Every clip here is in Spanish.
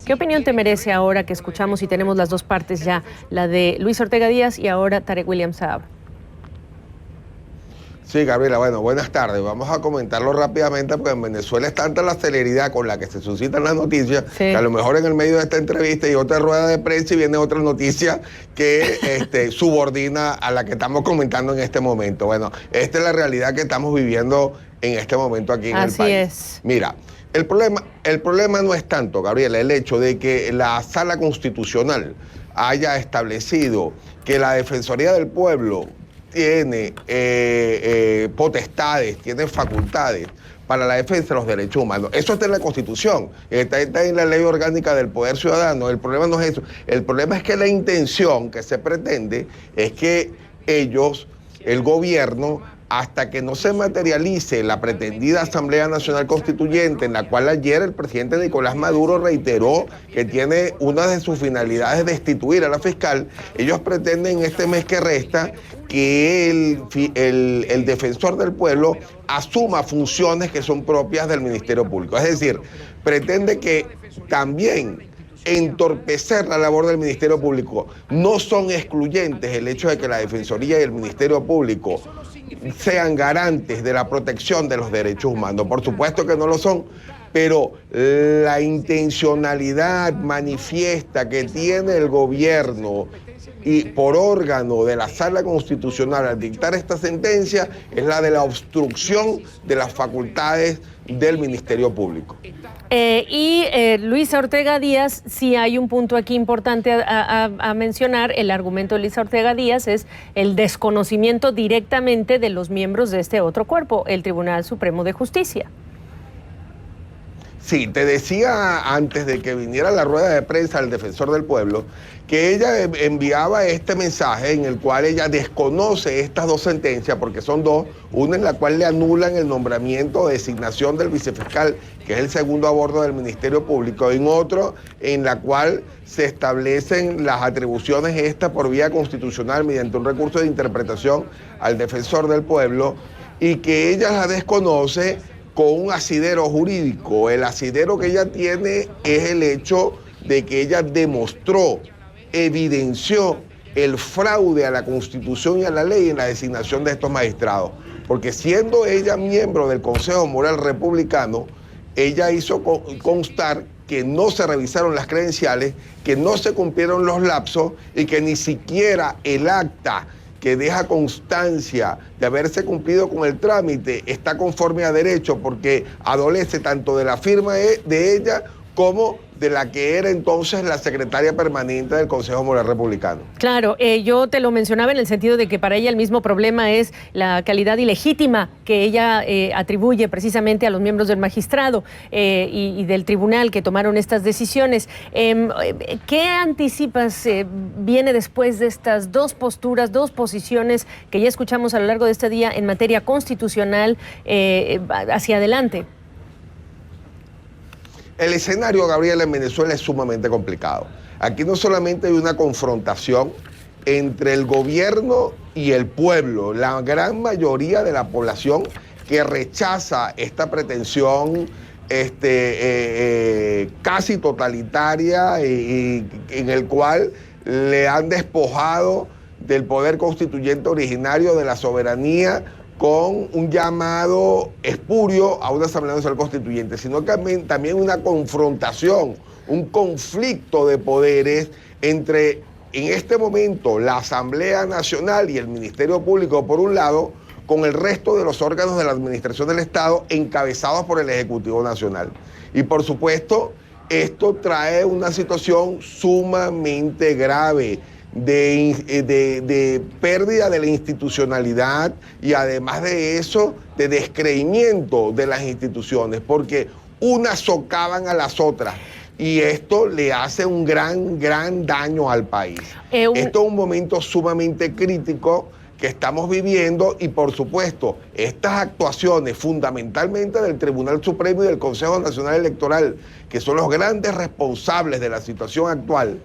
¿Qué opinión te merece ahora que escuchamos y tenemos las dos partes ya, la de Luis Ortega Díaz y ahora Tarek William Saab? Sí, Gabriela, bueno, buenas tardes. Vamos a comentarlo rápidamente porque en Venezuela es tanta la celeridad con la que se suscitan las noticias que a lo mejor en el medio de esta entrevista y otra rueda de prensa y viene otra noticia que subordina a la que estamos comentando en este momento. Bueno, esta es la realidad que estamos viviendo en este momento aquí en el país. Así es. Mira, el problema no es tanto, Gabriela, el hecho de que la Sala Constitucional haya establecido que la Defensoría del Pueblo tiene potestades, tiene facultades para la defensa de los derechos humanos. Eso está en la Constitución, está en la Ley Orgánica del Poder Ciudadano. El problema no es eso. El problema es que la intención que se pretende es que ellos, el gobierno, hasta que no se materialice la pretendida Asamblea Nacional Constituyente, en la cual ayer el presidente Nicolás Maduro reiteró que tiene una de sus finalidades destituir a la fiscal, ellos pretenden este mes que resta que el defensor del pueblo asuma funciones que son propias del Ministerio Público. Es decir, pretende que también entorpecer la labor del Ministerio Público. No son excluyentes el hecho de que la Defensoría y el Ministerio Público sean garantes de la protección de los derechos humanos. Por supuesto que no lo son, pero la intencionalidad manifiesta que tiene el gobierno y por órgano de la Sala Constitucional al dictar esta sentencia es la de la obstrucción de las facultades del Ministerio Público. Luisa Ortega Díaz, sí hay un punto aquí importante a mencionar. El argumento de Luisa Ortega Díaz es el desconocimiento directamente de los miembros de este otro cuerpo, el Tribunal Supremo de Justicia. Sí, te decía antes de que viniera la rueda de prensa del Defensor del Pueblo que ella enviaba este mensaje en el cual ella desconoce estas dos sentencias, porque son dos, una en la cual le anulan el nombramiento o designación del vicefiscal, que es el segundo a bordo del Ministerio Público, en otro en la cual se establecen las atribuciones estas por vía constitucional mediante un recurso de interpretación al Defensor del Pueblo, y que ella la desconoce con un asidero jurídico. El asidero que ella tiene es el hecho de que ella demostró, evidenció el fraude a la Constitución y a la ley en la designación de estos magistrados. Porque siendo ella miembro del Consejo Moral Republicano, ella hizo constar que no se revisaron las credenciales, que no se cumplieron los lapsos y que ni siquiera el acta que deja constancia de haberse cumplido con el trámite está conforme a derecho, porque adolece tanto de la firma de ella como de la que era entonces la secretaria permanente del Consejo Moral Republicano. Claro, yo te lo mencionaba en el sentido de que para ella el mismo problema es la calidad ilegítima que ella atribuye precisamente a los miembros del magistrado y del tribunal que tomaron estas decisiones. ¿Qué anticipas viene después de estas dos posturas, dos posiciones que ya escuchamos a lo largo de este día en materia constitucional hacia adelante? El escenario, Gabriela, en Venezuela es sumamente complicado. Aquí no solamente hay una confrontación entre el gobierno y el pueblo, la gran mayoría de la población que rechaza esta pretensión casi totalitaria y en el cual le han despojado del poder constituyente originario, de la soberanía, con un llamado espurio a una Asamblea Nacional Constituyente, sino que también una confrontación, un conflicto de poderes entre, en este momento, la Asamblea Nacional y el Ministerio Público, por un lado, con el resto de los órganos de la administración del Estado encabezados por el Ejecutivo Nacional. Y por supuesto, esto trae una situación sumamente grave de pérdida de la institucionalidad y además de eso, de descreimiento de las instituciones, porque unas socavan a las otras. Y esto le hace un gran daño al país. Esto es un momento sumamente crítico que estamos viviendo y, por supuesto, estas actuaciones fundamentalmente del Tribunal Supremo y del Consejo Nacional Electoral, que son los grandes responsables de la situación actual,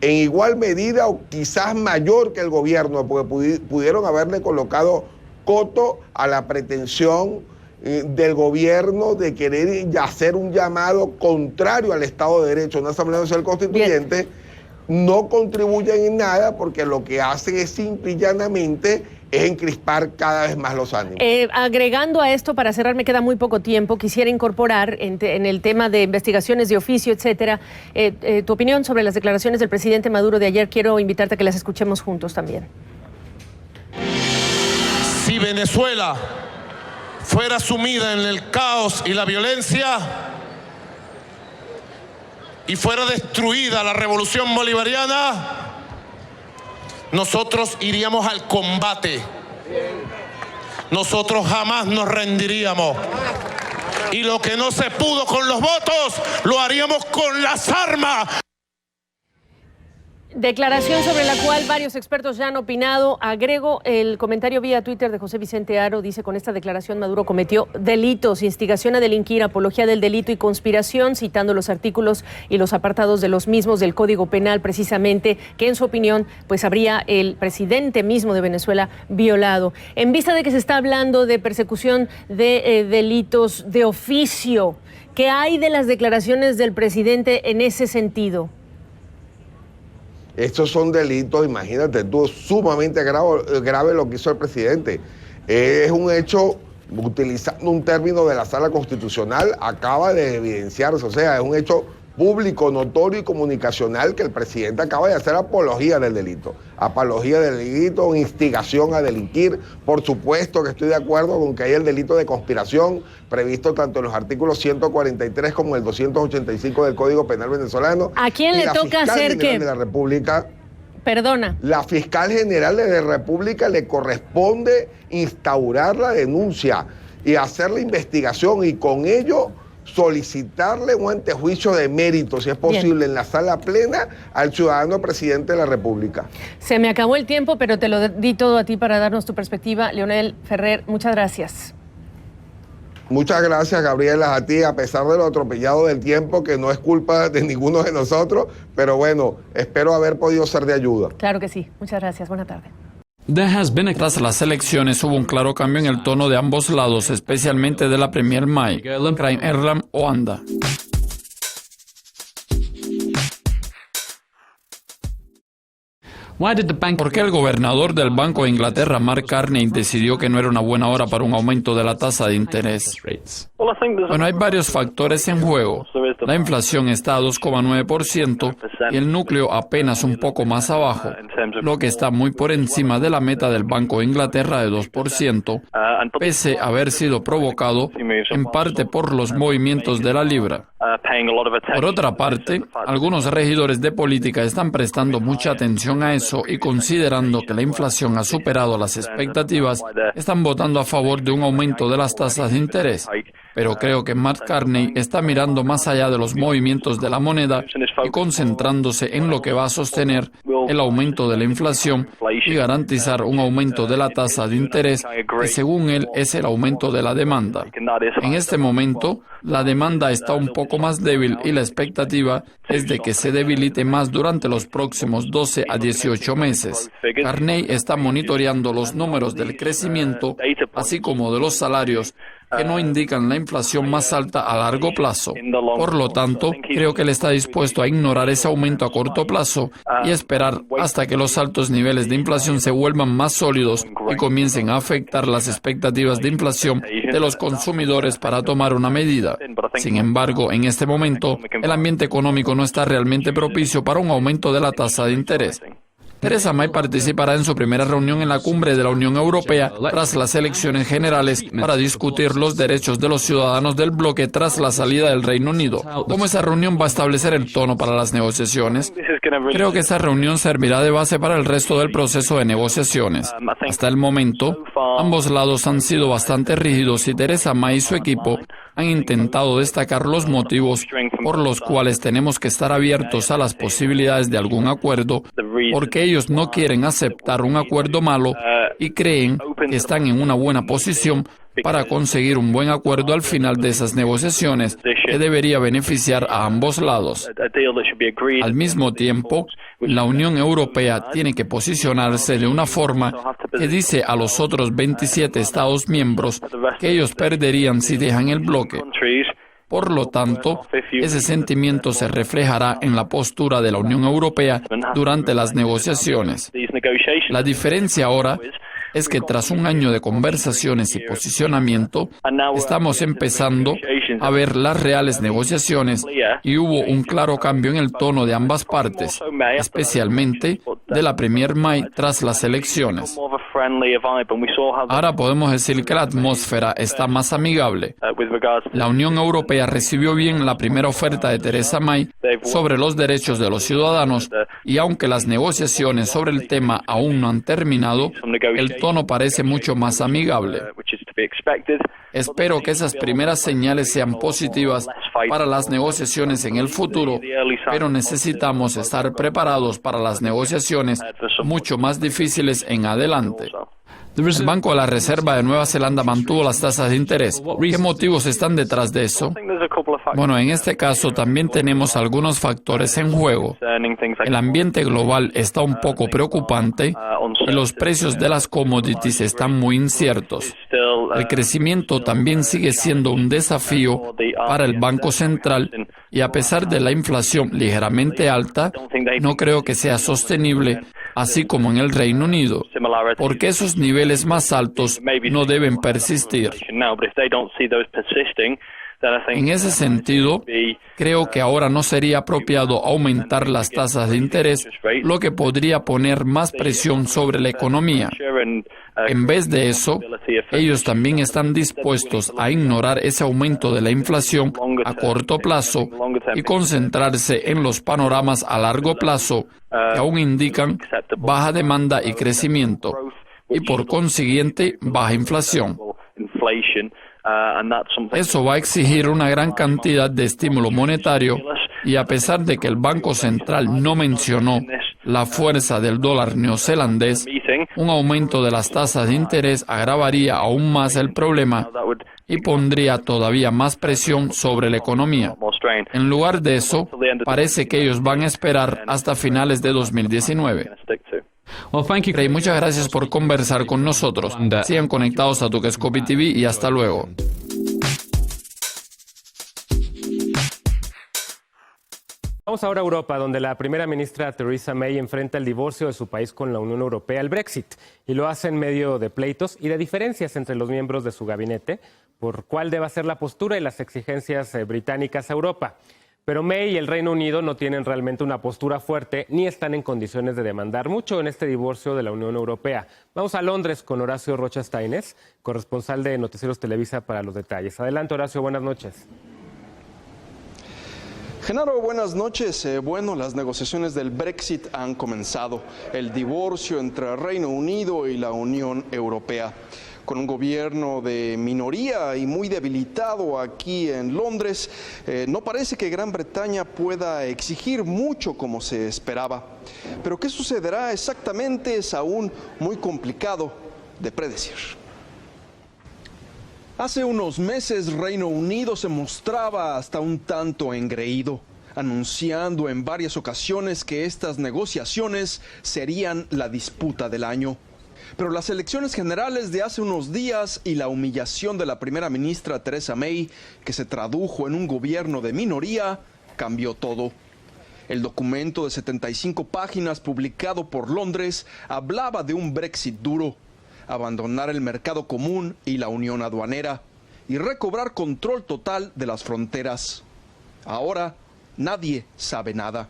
en igual medida o quizás mayor que el gobierno, porque pudieron haberle colocado coto a la pretensión del gobierno de querer hacer un llamado contrario al Estado de Derecho, una Asamblea Nacional Constituyente, no contribuyen en nada porque lo que hacen es simple y llanamente es encrispar cada vez más los ánimos. Agregando a esto, para cerrar, me queda muy poco tiempo, quisiera incorporar en el tema de investigaciones de oficio, etcétera, tu opinión sobre las declaraciones del presidente Maduro de ayer. Quiero invitarte a que las escuchemos juntos también. Si Venezuela fuera sumida en el caos y la violencia y fuera destruida la revolución bolivariana, nosotros iríamos al combate. Nosotros jamás nos rendiríamos. Y lo que no se pudo con los votos, lo haríamos con las armas. Declaración sobre la cual varios expertos ya han opinado. Agrego el comentario vía Twitter de José Vicente Haro. Dice: con esta declaración Maduro cometió delitos, instigación a delinquir, apología del delito y conspiración, citando los artículos y los apartados de los mismos del Código Penal, precisamente, que en su opinión pues habría el presidente mismo de Venezuela violado. En vista de que se está hablando de persecución de delitos de oficio, ¿qué hay de las declaraciones del presidente en ese sentido? Estos son delitos, imagínate tú, sumamente grave lo que hizo el presidente. Es un hecho, utilizando un término de la Sala Constitucional, acaba de evidenciarse, o sea, es un hecho público, notorio y comunicacional que el presidente acaba de hacer apología del delito. Apología del delito, instigación a delinquir. Por supuesto que estoy de acuerdo con que hay el delito de conspiración previsto tanto en los artículos 143 como el 285 del Código Penal venezolano. ¿A quién le toca hacer qué? De la República, perdona. La fiscal general de la República le corresponde instaurar la denuncia y hacer la investigación y con ello solicitarle un antejuicio de mérito, si es posible, bien, en la sala plena al ciudadano presidente de la República. Se me acabó el tiempo, pero te lo di todo a ti para darnos tu perspectiva. Leonel Ferrer, muchas gracias. Muchas gracias, Gabriela, a ti, a pesar de lo atropellado del tiempo, que no es culpa de ninguno de nosotros, pero bueno, espero haber podido ser de ayuda. Claro que sí. Muchas gracias. Buena tarde. Tras las elecciones hubo un claro cambio en el tono de ambos lados, especialmente de la Premier May, Kraim Erlam Oanda. ¿Por qué el gobernador del Banco de Inglaterra, Mark Carney, decidió que no era una buena hora para un aumento de la tasa de interés? Bueno, hay varios factores en juego. La inflación está a 2,9% y el núcleo apenas un poco más abajo, lo que está muy por encima de la meta del Banco de Inglaterra de 2%, pese a haber sido provocado en parte por los movimientos de la libra. Por otra parte, algunos regidores de política están prestando mucha atención a eso y considerando que la inflación ha superado las expectativas, están votando a favor de un aumento de las tasas de interés. Pero creo que Mark Carney está mirando más allá de los movimientos de la moneda y concentrándose en lo que va a sostener el aumento de la inflación y garantizar un aumento de la tasa de interés, que según él es el aumento de la demanda. En este momento, la demanda está un poco más débil y la expectativa es de que se debilite más durante los próximos 12 a 18 meses. Carney está monitoreando los números del crecimiento, así como de los salarios, que no indican la inflación más alta a largo plazo. Por lo tanto, creo que él está dispuesto a ignorar ese aumento a corto plazo y esperar hasta que los altos niveles de inflación se vuelvan más sólidos y comiencen a afectar las expectativas de inflación de los consumidores para tomar una medida. Sin embargo, en este momento, el ambiente económico no está realmente propicio para un aumento de la tasa de interés. Theresa May participará en su primera reunión en la cumbre de la Unión Europea tras las elecciones generales para discutir los derechos de los ciudadanos del bloque tras la salida del Reino Unido. ¿Cómo esa reunión va a establecer el tono para las negociaciones? Creo que esta reunión servirá de base para el resto del proceso de negociaciones. Hasta el momento, ambos lados han sido bastante rígidos y Theresa May y su equipo han intentado destacar los motivos por los cuales tenemos que estar abiertos a las posibilidades de algún acuerdo, porque ellos no quieren aceptar un acuerdo malo y creen que están en una buena posición para conseguir un buen acuerdo al final de esas negociaciones que debería beneficiar a ambos lados. Al mismo tiempo, La Unión Europea tiene que posicionarse de una forma que dice a los otros 27 Estados miembros que ellos perderían si dejan el bloque. Por lo tanto, ese sentimiento se reflejará en la postura de la Unión Europea durante las negociaciones. La diferencia ahora es que tras un año de conversaciones y posicionamiento, estamos empezando a ver las reales negociaciones y hubo un claro cambio en el tono de ambas partes, especialmente de la Premier May tras las elecciones. Ahora podemos decir que la atmósfera está más amigable. La Unión Europea recibió bien la primera oferta de Theresa May sobre los derechos de los ciudadanos y aunque las negociaciones sobre el tema aún no han terminado, el tono parece mucho más amigable. Espero que esas primeras señales sean positivas para las negociaciones en el futuro, pero necesitamos estar preparados para las negociaciones mucho más difíciles en adelante. El Banco de la Reserva de Nueva Zelanda mantuvo las tasas de interés. ¿Qué motivos están detrás de eso? Bueno, en este caso también tenemos algunos factores en juego. El ambiente global está un poco preocupante y los precios de las commodities están muy inciertos. El crecimiento también sigue siendo un desafío para el Banco Central y a pesar de la inflación ligeramente alta, no creo que sea sostenible, así como en el Reino Unido, porque esos niveles más altos no deben persistir. En ese sentido, creo que ahora no sería apropiado aumentar las tasas de interés, lo que podría poner más presión sobre la economía. En vez de eso, ellos también están dispuestos a ignorar ese aumento de la inflación a corto plazo y concentrarse en los panoramas a largo plazo que aún indican baja demanda y crecimiento, y por consiguiente baja inflación. Eso va a exigir una gran cantidad de estímulo monetario y a pesar de que el Banco Central no mencionó la fuerza del dólar neozelandés, un aumento de las tasas de interés agravaría aún más el problema y pondría todavía más presión sobre la economía. En lugar de eso, parece que ellos van a esperar hasta finales de 2019. Ray, muchas gracias por conversar con nosotros. Sigan conectados a Tuquescopi TV y hasta luego. Vamos ahora a Europa, donde la primera ministra Theresa May enfrenta el divorcio de su país con la Unión Europea, el Brexit, y lo hace en medio de pleitos y de diferencias entre los miembros de su gabinete por cuál deba ser la postura y las exigencias británicas a Europa. Pero May y el Reino Unido no tienen realmente una postura fuerte ni están en condiciones de demandar mucho en este divorcio de la Unión Europea. Vamos a Londres con Horacio Rocha Staines, corresponsal de Noticieros Televisa, para los detalles. Adelante, Horacio, buenas noches. Genaro, buenas noches. Bueno, las negociaciones del Brexit han comenzado. El divorcio entre el Reino Unido y la Unión Europea. Con un gobierno de minoría y muy debilitado aquí en Londres, no parece que Gran Bretaña pueda exigir mucho como se esperaba. Pero ¿qué sucederá exactamente? Es aún muy complicado de predecir. Hace unos meses Reino Unido se mostraba hasta un tanto engreído, anunciando en varias ocasiones que estas negociaciones serían la disputa del año. Pero las elecciones generales de hace unos días y la humillación de la primera ministra Theresa May, que se tradujo en un gobierno de minoría, cambió todo. El documento de 75 páginas publicado por Londres hablaba de un Brexit duro, abandonar el mercado común y la unión aduanera y recobrar control total de las fronteras. Ahora nadie sabe nada.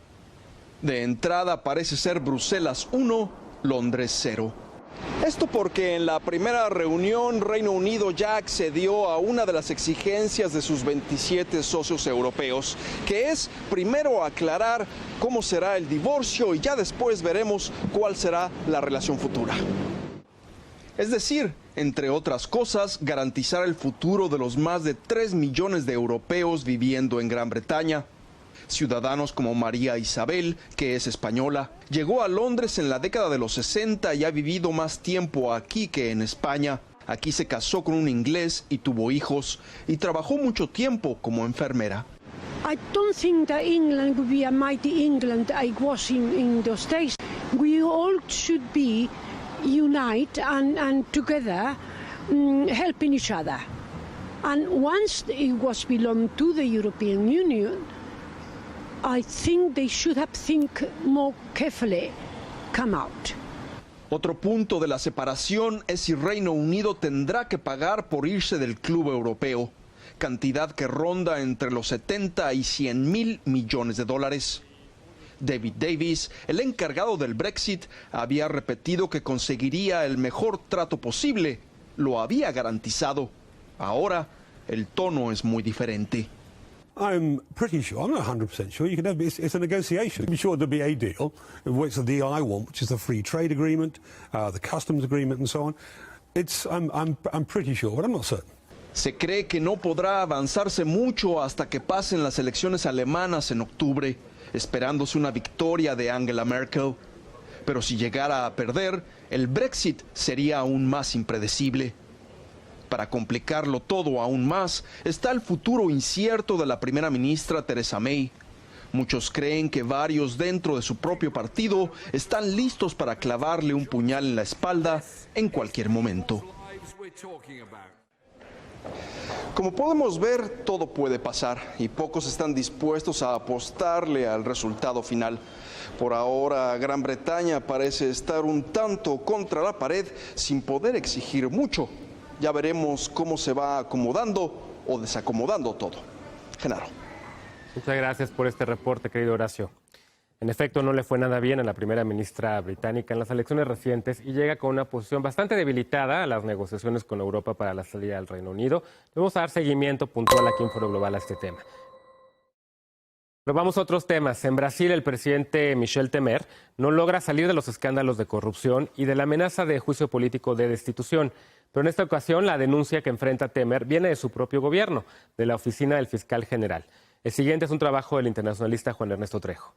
De entrada parece ser Bruselas 1, Londres 0. Esto porque en la primera reunión Reino Unido ya accedió a una de las exigencias de sus 27 socios europeos, que es primero aclarar cómo será el divorcio y ya después veremos cuál será la relación futura. Es decir, entre otras cosas, garantizar el futuro de los más de 3 millones de europeos viviendo en Gran Bretaña. Ciudadanos como María Isabel, que es española, llegó a Londres en la década de los 60 y ha vivido más tiempo aquí que en España. Aquí se casó con un inglés y tuvo hijos y trabajó mucho tiempo como enfermera. I don't think that England would be a mighty England it was in those days. We all should be unite and together helping each other. And once it was belonged to the European Union, I think they should have think more carefully come out. Otro punto de la separación es si Reino Unido tendrá que pagar por irse del club europeo, cantidad que ronda entre los 70 y 100 mil millones de dólares. David Davis, el encargado del Brexit, había repetido que conseguiría el mejor trato posible. Lo había garantizado. Ahora, el tono es muy diferente. I'm pretty sure, I'm not 100% sure, you can have, it's a negotiation. I'm sure there'll be a deal, it's the deal I want, which is the free trade agreement, the customs agreement and so on. I'm pretty sure, but I'm not certain. Se cree que no podrá avanzarse mucho hasta que pasen las elecciones alemanas en octubre, esperándose una victoria de Angela Merkel. Pero si llegara a perder, el Brexit sería aún más impredecible. Para complicarlo todo aún más, está el futuro incierto de la primera ministra Theresa May. Muchos creen que varios dentro de su propio partido están listos para clavarle un puñal en la espalda en cualquier momento. Como podemos ver, todo puede pasar y pocos están dispuestos a apostarle al resultado final. Por ahora, Gran Bretaña parece estar un tanto contra la pared sin poder exigir mucho. Ya veremos cómo se va acomodando o desacomodando todo. Genaro. Muchas gracias por este reporte, querido Horacio. En efecto, no le fue nada bien a la primera ministra británica en las elecciones recientes y llega con una posición bastante debilitada a las negociaciones con Europa para la salida del Reino Unido. Vamos a dar seguimiento puntual aquí en Foro Global a este tema. Pero vamos a otros temas. En Brasil, el presidente Michel Temer no logra salir de los escándalos de corrupción y de la amenaza de juicio político de destitución. Pero en esta ocasión, la denuncia que enfrenta Temer viene de su propio gobierno, de la oficina del fiscal general. El siguiente es un trabajo del internacionalista Juan Ernesto Trejo.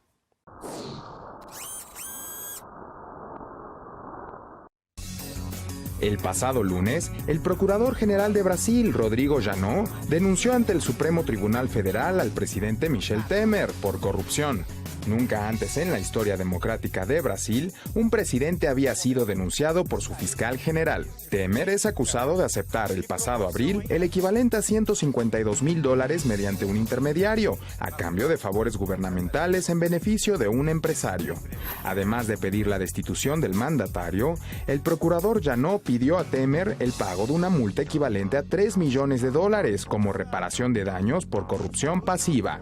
El pasado lunes, el Procurador General de Brasil, Rodrigo Janot, denunció ante el Supremo Tribunal Federal al presidente Michel Temer por corrupción. Nunca antes en la historia democrática de Brasil, un presidente había sido denunciado por su fiscal general. Temer es acusado de aceptar el pasado abril el equivalente a $152,000 mediante un intermediario, a cambio de favores gubernamentales en beneficio de un empresario. Además de pedir la destitución del mandatario, el procurador Janot pidió a Temer el pago de una multa equivalente a $3 millones como reparación de daños por corrupción pasiva.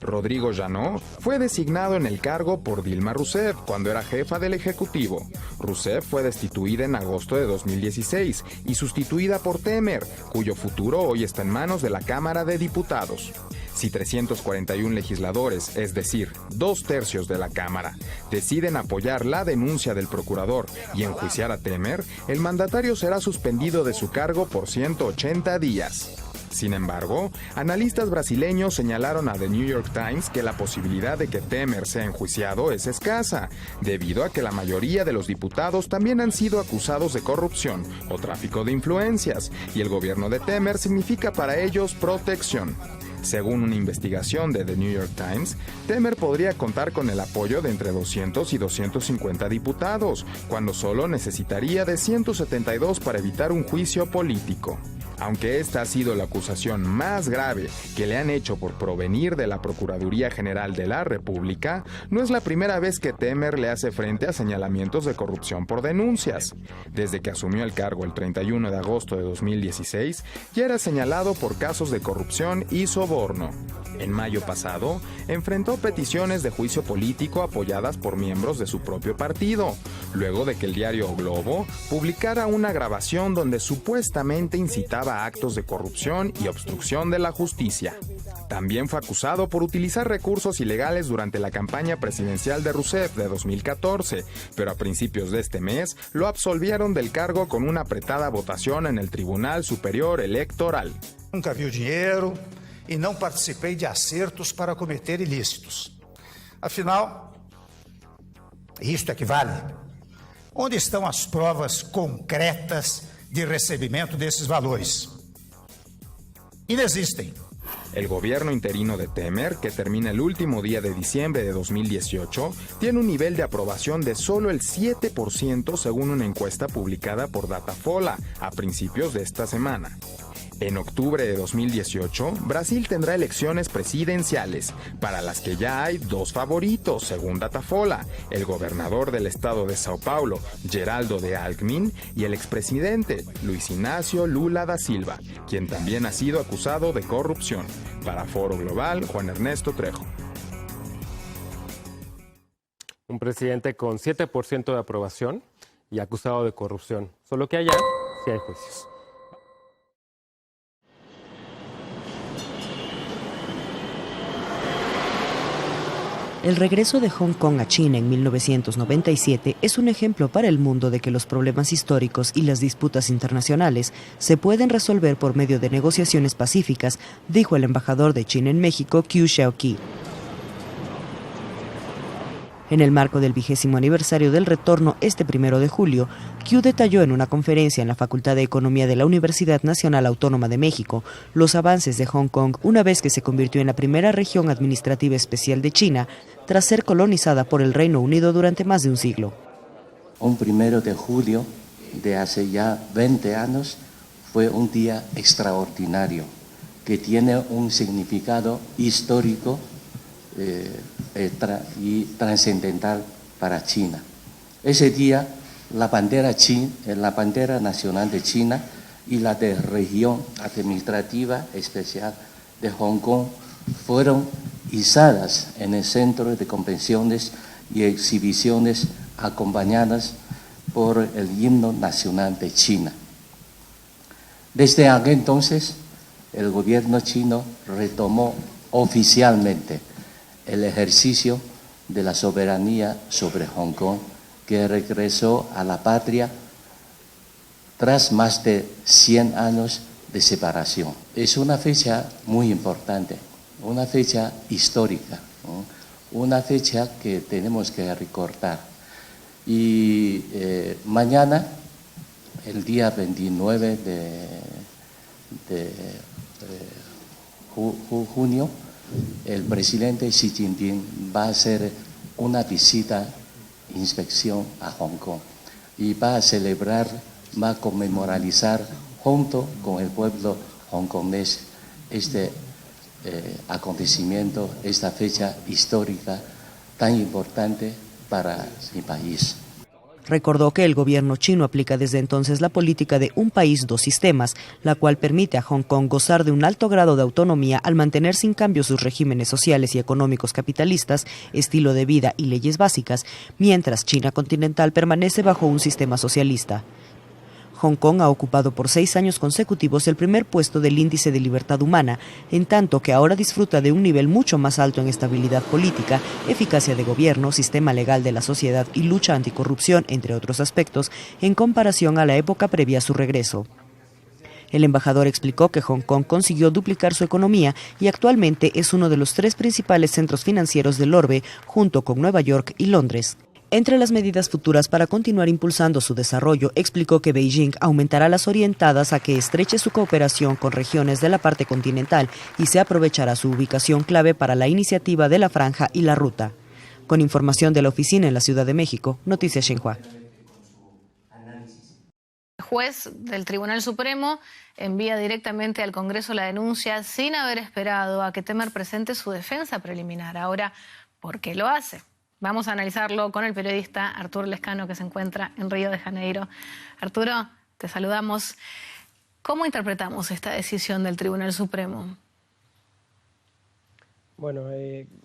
Rodrigo Janot fue designado en el cargo por Dilma Rousseff cuando era jefa del Ejecutivo. Rousseff fue destituida en agosto de 2016 y sustituida por Temer, cuyo futuro hoy está en manos de la Cámara de Diputados. Si 341 legisladores, es decir, 2/3 de la Cámara, deciden apoyar la denuncia del procurador y enjuiciar a Temer, el mandatario será suspendido de su cargo por 180 días. Sin embargo, analistas brasileños señalaron a The New York Times que la posibilidad de que Temer sea enjuiciado es escasa, debido a que la mayoría de los diputados también han sido acusados de corrupción o tráfico de influencias, y el gobierno de Temer significa para ellos protección. Según una investigación de The New York Times, Temer podría contar con el apoyo de entre 200 y 250 diputados, cuando solo necesitaría de 172 para evitar un juicio político. Aunque esta ha sido la acusación más grave que le han hecho por provenir de la Procuraduría General de la República, no es la primera vez que Temer le hace frente a señalamientos de corrupción por denuncias. Desde que asumió el cargo el 31 de agosto de 2016, ya era señalado por casos de corrupción y soborno. En mayo pasado, enfrentó peticiones de juicio político apoyadas por miembros de su propio partido, luego de que el diario O Globo publicara una grabación donde supuestamente incitaba a actos de corrupción y obstrucción de la justicia. También fue acusado por utilizar recursos ilegales durante la campaña presidencial de Rousseff de 2014, pero a principios de este mes lo absolvieron del cargo con una apretada votación en el Tribunal Superior Electoral. Nunca vi o dinheiro e não participei de acertos para cometer ilícitos. Afinal, isto é que vale. Onde estão as provas concretas de recebimento desses valores? Inexistem. El gobierno interino de Temer, que termina el último día de diciembre de 2018, tiene un nivel de aprobación de solo el 7% según una encuesta publicada por Datafolha a principios de esta semana. En octubre de 2018, Brasil tendrá elecciones presidenciales, para las que ya hay dos favoritos, según Datafolha, el gobernador del estado de Sao Paulo, Geraldo de Alckmin, y el expresidente, Luis Ignacio Lula da Silva, quien también ha sido acusado de corrupción. Para Foro Global, Juan Ernesto Trejo. Un presidente con 7% de aprobación y acusado de corrupción. Solo que allá sí hay juicios. El regreso de Hong Kong a China en 1997 es un ejemplo para el mundo de que los problemas históricos y las disputas internacionales se pueden resolver por medio de negociaciones pacíficas, dijo el embajador de China en México, Qiu Xiaoqi. En el marco del 20º aniversario del retorno este 1 de julio, Qiu detalló en una conferencia en la Facultad de Economía de la Universidad Nacional Autónoma de México los avances de Hong Kong una vez que se convirtió en la primera región administrativa especial de China tras ser colonizada por el Reino Unido durante más de un siglo. Un 1 de julio de hace ya 20 años fue un día extraordinario que tiene un significado histórico y trascendental para China. Ese día la bandera nacional de China y la de región administrativa especial de Hong Kong fueron izadas en el centro de convenciones y exhibiciones acompañadas por el himno nacional de China. Desde aquel entonces, el gobierno chino retomó oficialmente el ejercicio de la soberanía sobre Hong Kong, que regresó a la patria tras más de 100 años de separación. Es una fecha muy importante, una fecha histórica, ¿no? Una fecha que tenemos que recordar. Y mañana, el día 29 de junio, el presidente Xi Jinping va a hacer una visita, inspección a Hong Kong y va a celebrar, va a conmemorizar junto con el pueblo hongkonés este acontecimiento, esta fecha histórica tan importante para mi país. Recordó que el gobierno chino aplica desde entonces la política de un país, dos sistemas, la cual permite a Hong Kong gozar de un alto grado de autonomía al mantener sin cambio sus regímenes sociales y económicos capitalistas, estilo de vida y leyes básicas, mientras China continental permanece bajo un sistema socialista. Hong Kong ha ocupado por 6 años consecutivos el primer puesto del índice de libertad humana, en tanto que ahora disfruta de un nivel mucho más alto en estabilidad política, eficacia de gobierno, sistema legal de la sociedad y lucha anticorrupción, entre otros aspectos, en comparación a la época previa a su regreso. El embajador explicó que Hong Kong consiguió duplicar su economía y actualmente es uno de los 3 principales centros financieros del orbe, junto con Nueva York y Londres. Entre las medidas futuras para continuar impulsando su desarrollo, explicó que Beijing aumentará las orientadas a que estreche su cooperación con regiones de la parte continental y se aprovechará su ubicación clave para la iniciativa de la Franja y la Ruta. Con información de la oficina en la Ciudad de México, Noticias Xinhua. El juez del Tribunal Supremo envía directamente al Congreso la denuncia sin haber esperado a que Temer presente su defensa preliminar. Ahora, ¿por qué lo hace? Vamos a analizarlo con el periodista Arturo Lescano, que se encuentra en Río de Janeiro. Arturo, te saludamos. ¿Cómo interpretamos esta decisión del Tribunal Supremo? Bueno,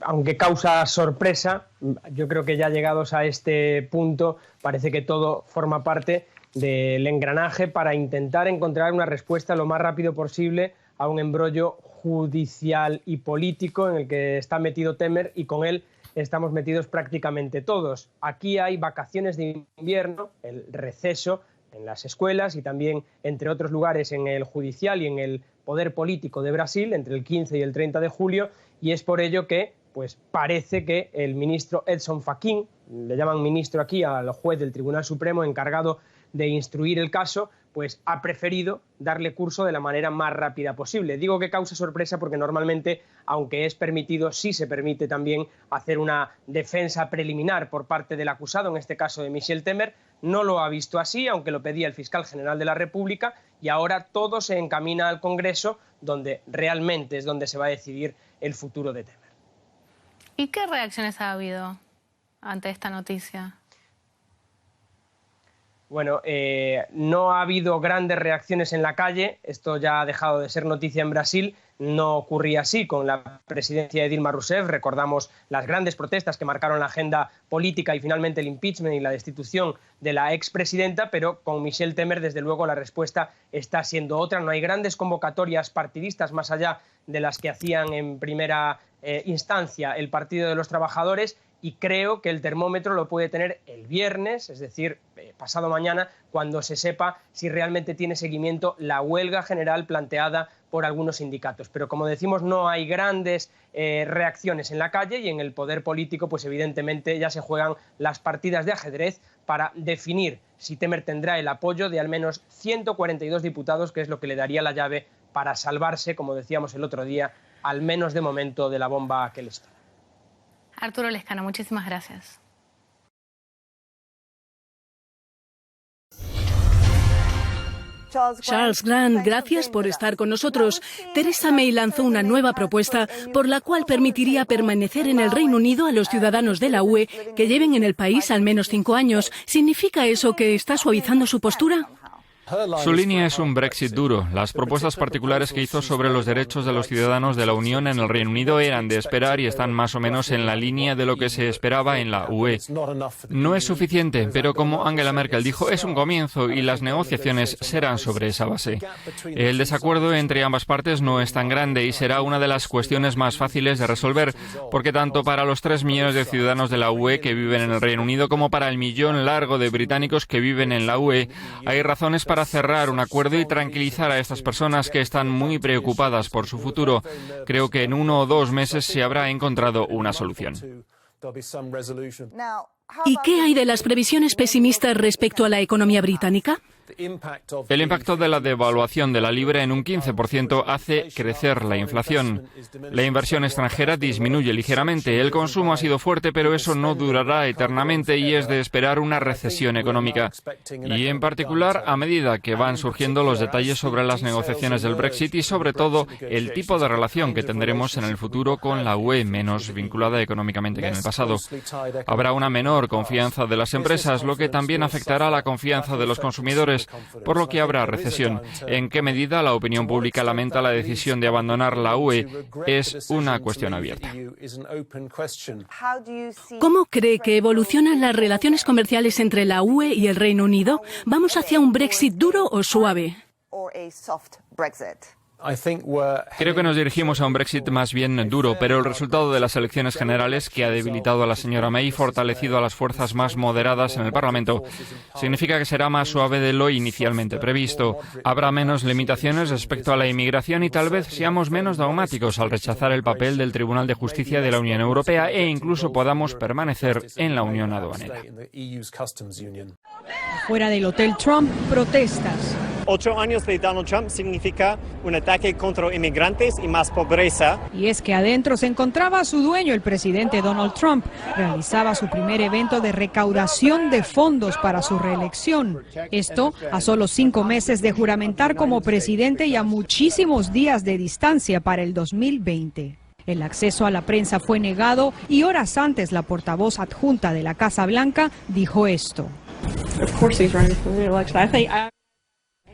aunque causa sorpresa, yo creo que ya llegados a este punto parece que todo forma parte del engranaje para intentar encontrar una respuesta lo más rápido posible a un embrollo judicial y político en el que está metido Temer y con él estamos metidos prácticamente todos. Aquí hay vacaciones de invierno, el receso en las escuelas y también, entre otros lugares, en el judicial y en el poder político de Brasil, entre el 15 y el 30 de julio, y es por ello que pues, parece que el ministro Edson Fachin, le llaman ministro aquí al juez del Tribunal Supremo encargado de instruir el caso, pues ha preferido darle curso de la manera más rápida posible. Digo que causa sorpresa porque normalmente, aunque es permitido, sí se permite también hacer una defensa preliminar por parte del acusado, en este caso de Michel Temer. No lo ha visto así, aunque lo pedía el fiscal general de la República, y ahora todo se encamina al Congreso, donde realmente es donde se va a decidir el futuro de Temer. ¿Y qué reacciones ha habido ante esta noticia? Bueno, no ha habido grandes reacciones en la calle, esto ya ha dejado de ser noticia en Brasil, no ocurría así con la presidencia de Dilma Rousseff, recordamos las grandes protestas que marcaron la agenda política y finalmente el impeachment y la destitución de la expresidenta, pero con Michel Temer desde luego la respuesta está siendo otra, no hay grandes convocatorias partidistas más allá de las que hacían en primera instancia el Partido de los Trabajadores, y creo que el termómetro lo puede tener el viernes, es decir, pasado mañana, cuando se sepa si realmente tiene seguimiento la huelga general planteada por algunos sindicatos. Pero como decimos, no hay grandes reacciones en la calle, y en el poder político, pues evidentemente ya se juegan las partidas de ajedrez para definir si Temer tendrá el apoyo de al menos 142 diputados, que es lo que le daría la llave para salvarse, como decíamos el otro día, al menos de momento, de la bomba que le está. Arturo Lezcano, muchísimas gracias. Charles Grant, gracias por estar con nosotros. Theresa May lanzó una nueva propuesta por la cual permitiría permanecer en el Reino Unido a los ciudadanos de la UE que lleven en el país al menos 5 años. ¿Significa eso que está suavizando su postura? Su línea es un Brexit duro. Las propuestas particulares que hizo sobre los derechos de los ciudadanos de la Unión en el Reino Unido eran de esperar y están más o menos en la línea de lo que se esperaba en la UE. No es suficiente, pero como Angela Merkel dijo, es un comienzo y las negociaciones serán sobre esa base. El desacuerdo entre ambas partes no es tan grande y será una de las cuestiones más fáciles de resolver, porque tanto para los 3 millones de ciudadanos de la UE que viven en el Reino Unido como para el millón largo de británicos que viven en la UE, hay razones para cerrar un acuerdo y tranquilizar a estas personas que están muy preocupadas por su futuro. Creo que en 1 o 2 meses se habrá encontrado una solución. ¿Y qué hay de las previsiones pesimistas respecto a la economía británica? El impacto de la devaluación de la libra en un 15% hace crecer la inflación. La inversión extranjera disminuye ligeramente. El consumo ha sido fuerte, pero eso no durará eternamente y es de esperar una recesión económica. Y en particular, a medida que van surgiendo los detalles sobre las negociaciones del Brexit y sobre todo el tipo de relación que tendremos en el futuro con la UE, menos vinculada económicamente que en el pasado. Habrá una menor confianza de las empresas, lo que también afectará la confianza de los consumidores, por lo que habrá recesión. ¿En qué medida la opinión pública lamenta la decisión de abandonar la UE? Es una cuestión abierta. ¿Cómo cree que evolucionan las relaciones comerciales entre la UE y el Reino Unido? ¿Vamos hacia un Brexit duro o suave? Creo que nos dirigimos a un Brexit más bien duro, pero el resultado de las elecciones generales, que ha debilitado a la señora May y fortalecido a las fuerzas más moderadas en el Parlamento, significa que será más suave de lo inicialmente previsto. Habrá menos limitaciones respecto a la inmigración y tal vez seamos menos dogmáticos al rechazar el papel del Tribunal de Justicia de la Unión Europea e incluso podamos permanecer en la Unión Aduanera. Fuera del Hotel Trump, protestas. 8 años de Donald Trump significa un ataque contra inmigrantes y más pobreza. Y es que adentro se encontraba su dueño, el presidente Donald Trump. Realizaba su primer evento de recaudación de fondos para su reelección. Esto a solo 5 meses de juramentar como presidente y a muchísimos días de distancia para el 2020. El acceso a la prensa fue negado y horas antes la portavoz adjunta de la Casa Blanca dijo esto.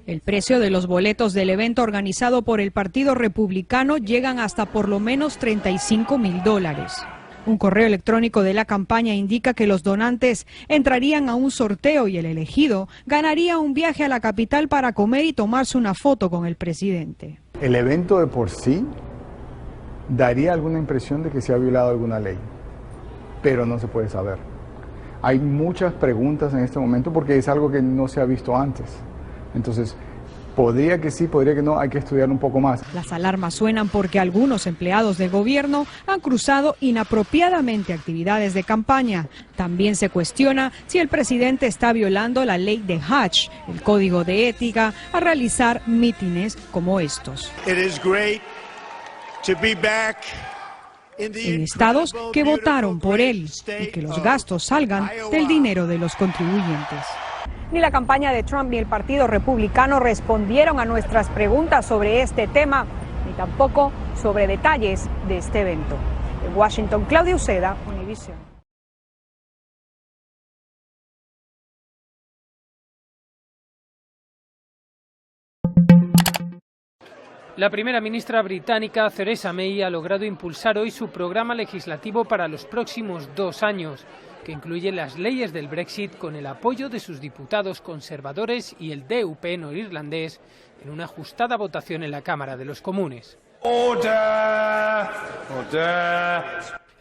El precio de los boletos del evento organizado por el Partido Republicano llegan hasta por lo menos $35,000. Un correo electrónico de la campaña indica que los donantes entrarían a un sorteo y el elegido ganaría un viaje a la capital para comer y tomarse una foto con el presidente. El evento de por sí daría alguna impresión de que se ha violado alguna ley, pero no se puede saber. Hay muchas preguntas en este momento porque es algo que no se ha visto antes. Entonces, Podría que sí, podría que no, hay que estudiar un poco más. Las alarmas suenan porque algunos empleados del gobierno han cruzado inapropiadamente actividades de campaña. También se cuestiona si el presidente está violando la ley de Hajj, el código de ética, a realizar mítines como estos. En estados que votaron por él y que los gastos salgan del dinero de los contribuyentes. Ni la campaña de Trump ni el Partido Republicano respondieron a nuestras preguntas sobre este tema, ni tampoco sobre detalles de este evento. En Washington, Claudia Uceda, Univision. La primera ministra británica, Theresa May, ha logrado impulsar hoy su programa legislativo para los próximos 2 años, que incluye las leyes del Brexit con el apoyo de sus diputados conservadores y el DUP norirlandés en una ajustada votación en la Cámara de los Comunes. ¡Order!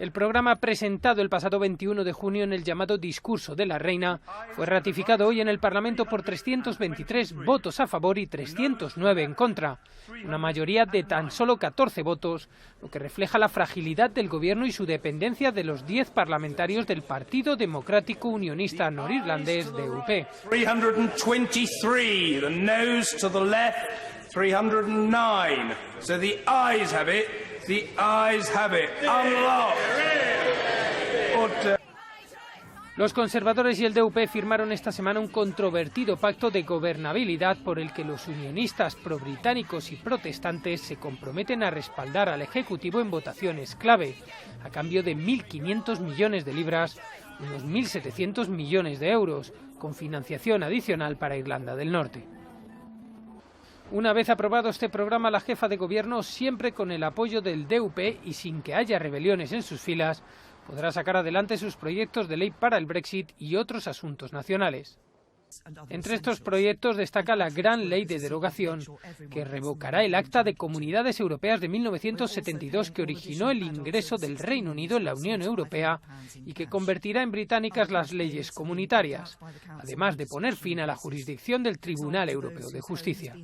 El programa presentado el pasado 21 de junio en el llamado Discurso de la Reina fue ratificado hoy en el Parlamento por 323 votos a favor y 309 en contra, una mayoría de tan solo 14 votos, lo que refleja la fragilidad del gobierno y su dependencia de los 10 parlamentarios del Partido Democrático Unionista Norirlandés DUP. 323, the noes to the left, 309. So the ayes have it. The ayes have it. Unlock. Los conservadores y el DUP firmaron esta semana un controvertido pacto de gobernabilidad por el que los unionistas pro-británicos y protestantes se comprometen a respaldar al Ejecutivo en votaciones clave, a cambio de 1.500 millones de libras, unos 1.700 millones de euros, con financiación adicional para Irlanda del Norte. Una vez aprobado este programa, la jefa de gobierno, siempre con el apoyo del DUP y sin que haya rebeliones en sus filas, podrá sacar adelante sus proyectos de ley para el Brexit y otros asuntos nacionales. Entre estos proyectos destaca la Gran Ley de Derogación, que revocará el Acta de Comunidades Europeas de 1972 que originó el ingreso del Reino Unido en la Unión Europea y que convertirá en británicas las leyes comunitarias, además de poner fin a la jurisdicción del Tribunal Europeo de Justicia.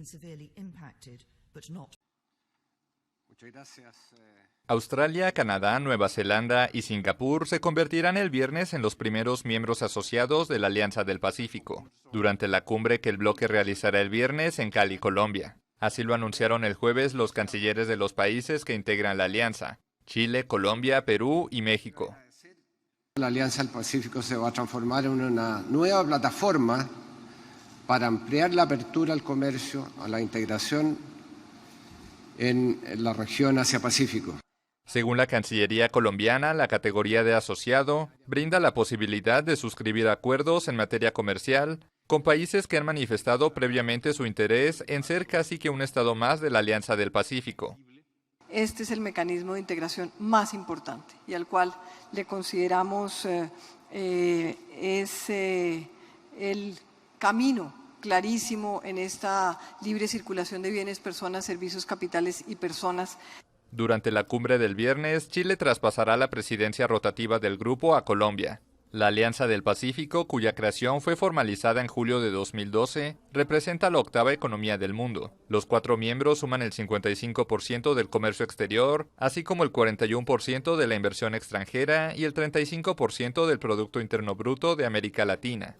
Australia, Canadá, Nueva Zelanda y Singapur se convertirán el viernes en los primeros miembros asociados de la Alianza del Pacífico, durante la cumbre que el bloque realizará el viernes en Cali, Colombia. Así lo anunciaron el jueves los cancilleres de los países que integran la alianza: Chile, Colombia, Perú y México. La Alianza del Pacífico se va a transformar en una nueva plataforma para ampliar la apertura al comercio, a la integración en la región Asia-Pacífico. Según la Cancillería colombiana, la categoría de asociado brinda la posibilidad de suscribir acuerdos en materia comercial con países que han manifestado previamente su interés en ser casi que un estado más de la Alianza del Pacífico. Este es el mecanismo de integración más importante y al cual le consideramos el camino clarísimo en esta libre circulación de bienes, personas, servicios, capitales y personas. Durante la cumbre del viernes, Chile traspasará la presidencia rotativa del grupo a Colombia. La Alianza del Pacífico, cuya creación fue formalizada en julio de 2012, representa la octava economía del mundo. Los 4 miembros suman el 55% del comercio exterior, así como el 41% de la inversión extranjera y el 35% del Producto Interno Bruto de América Latina.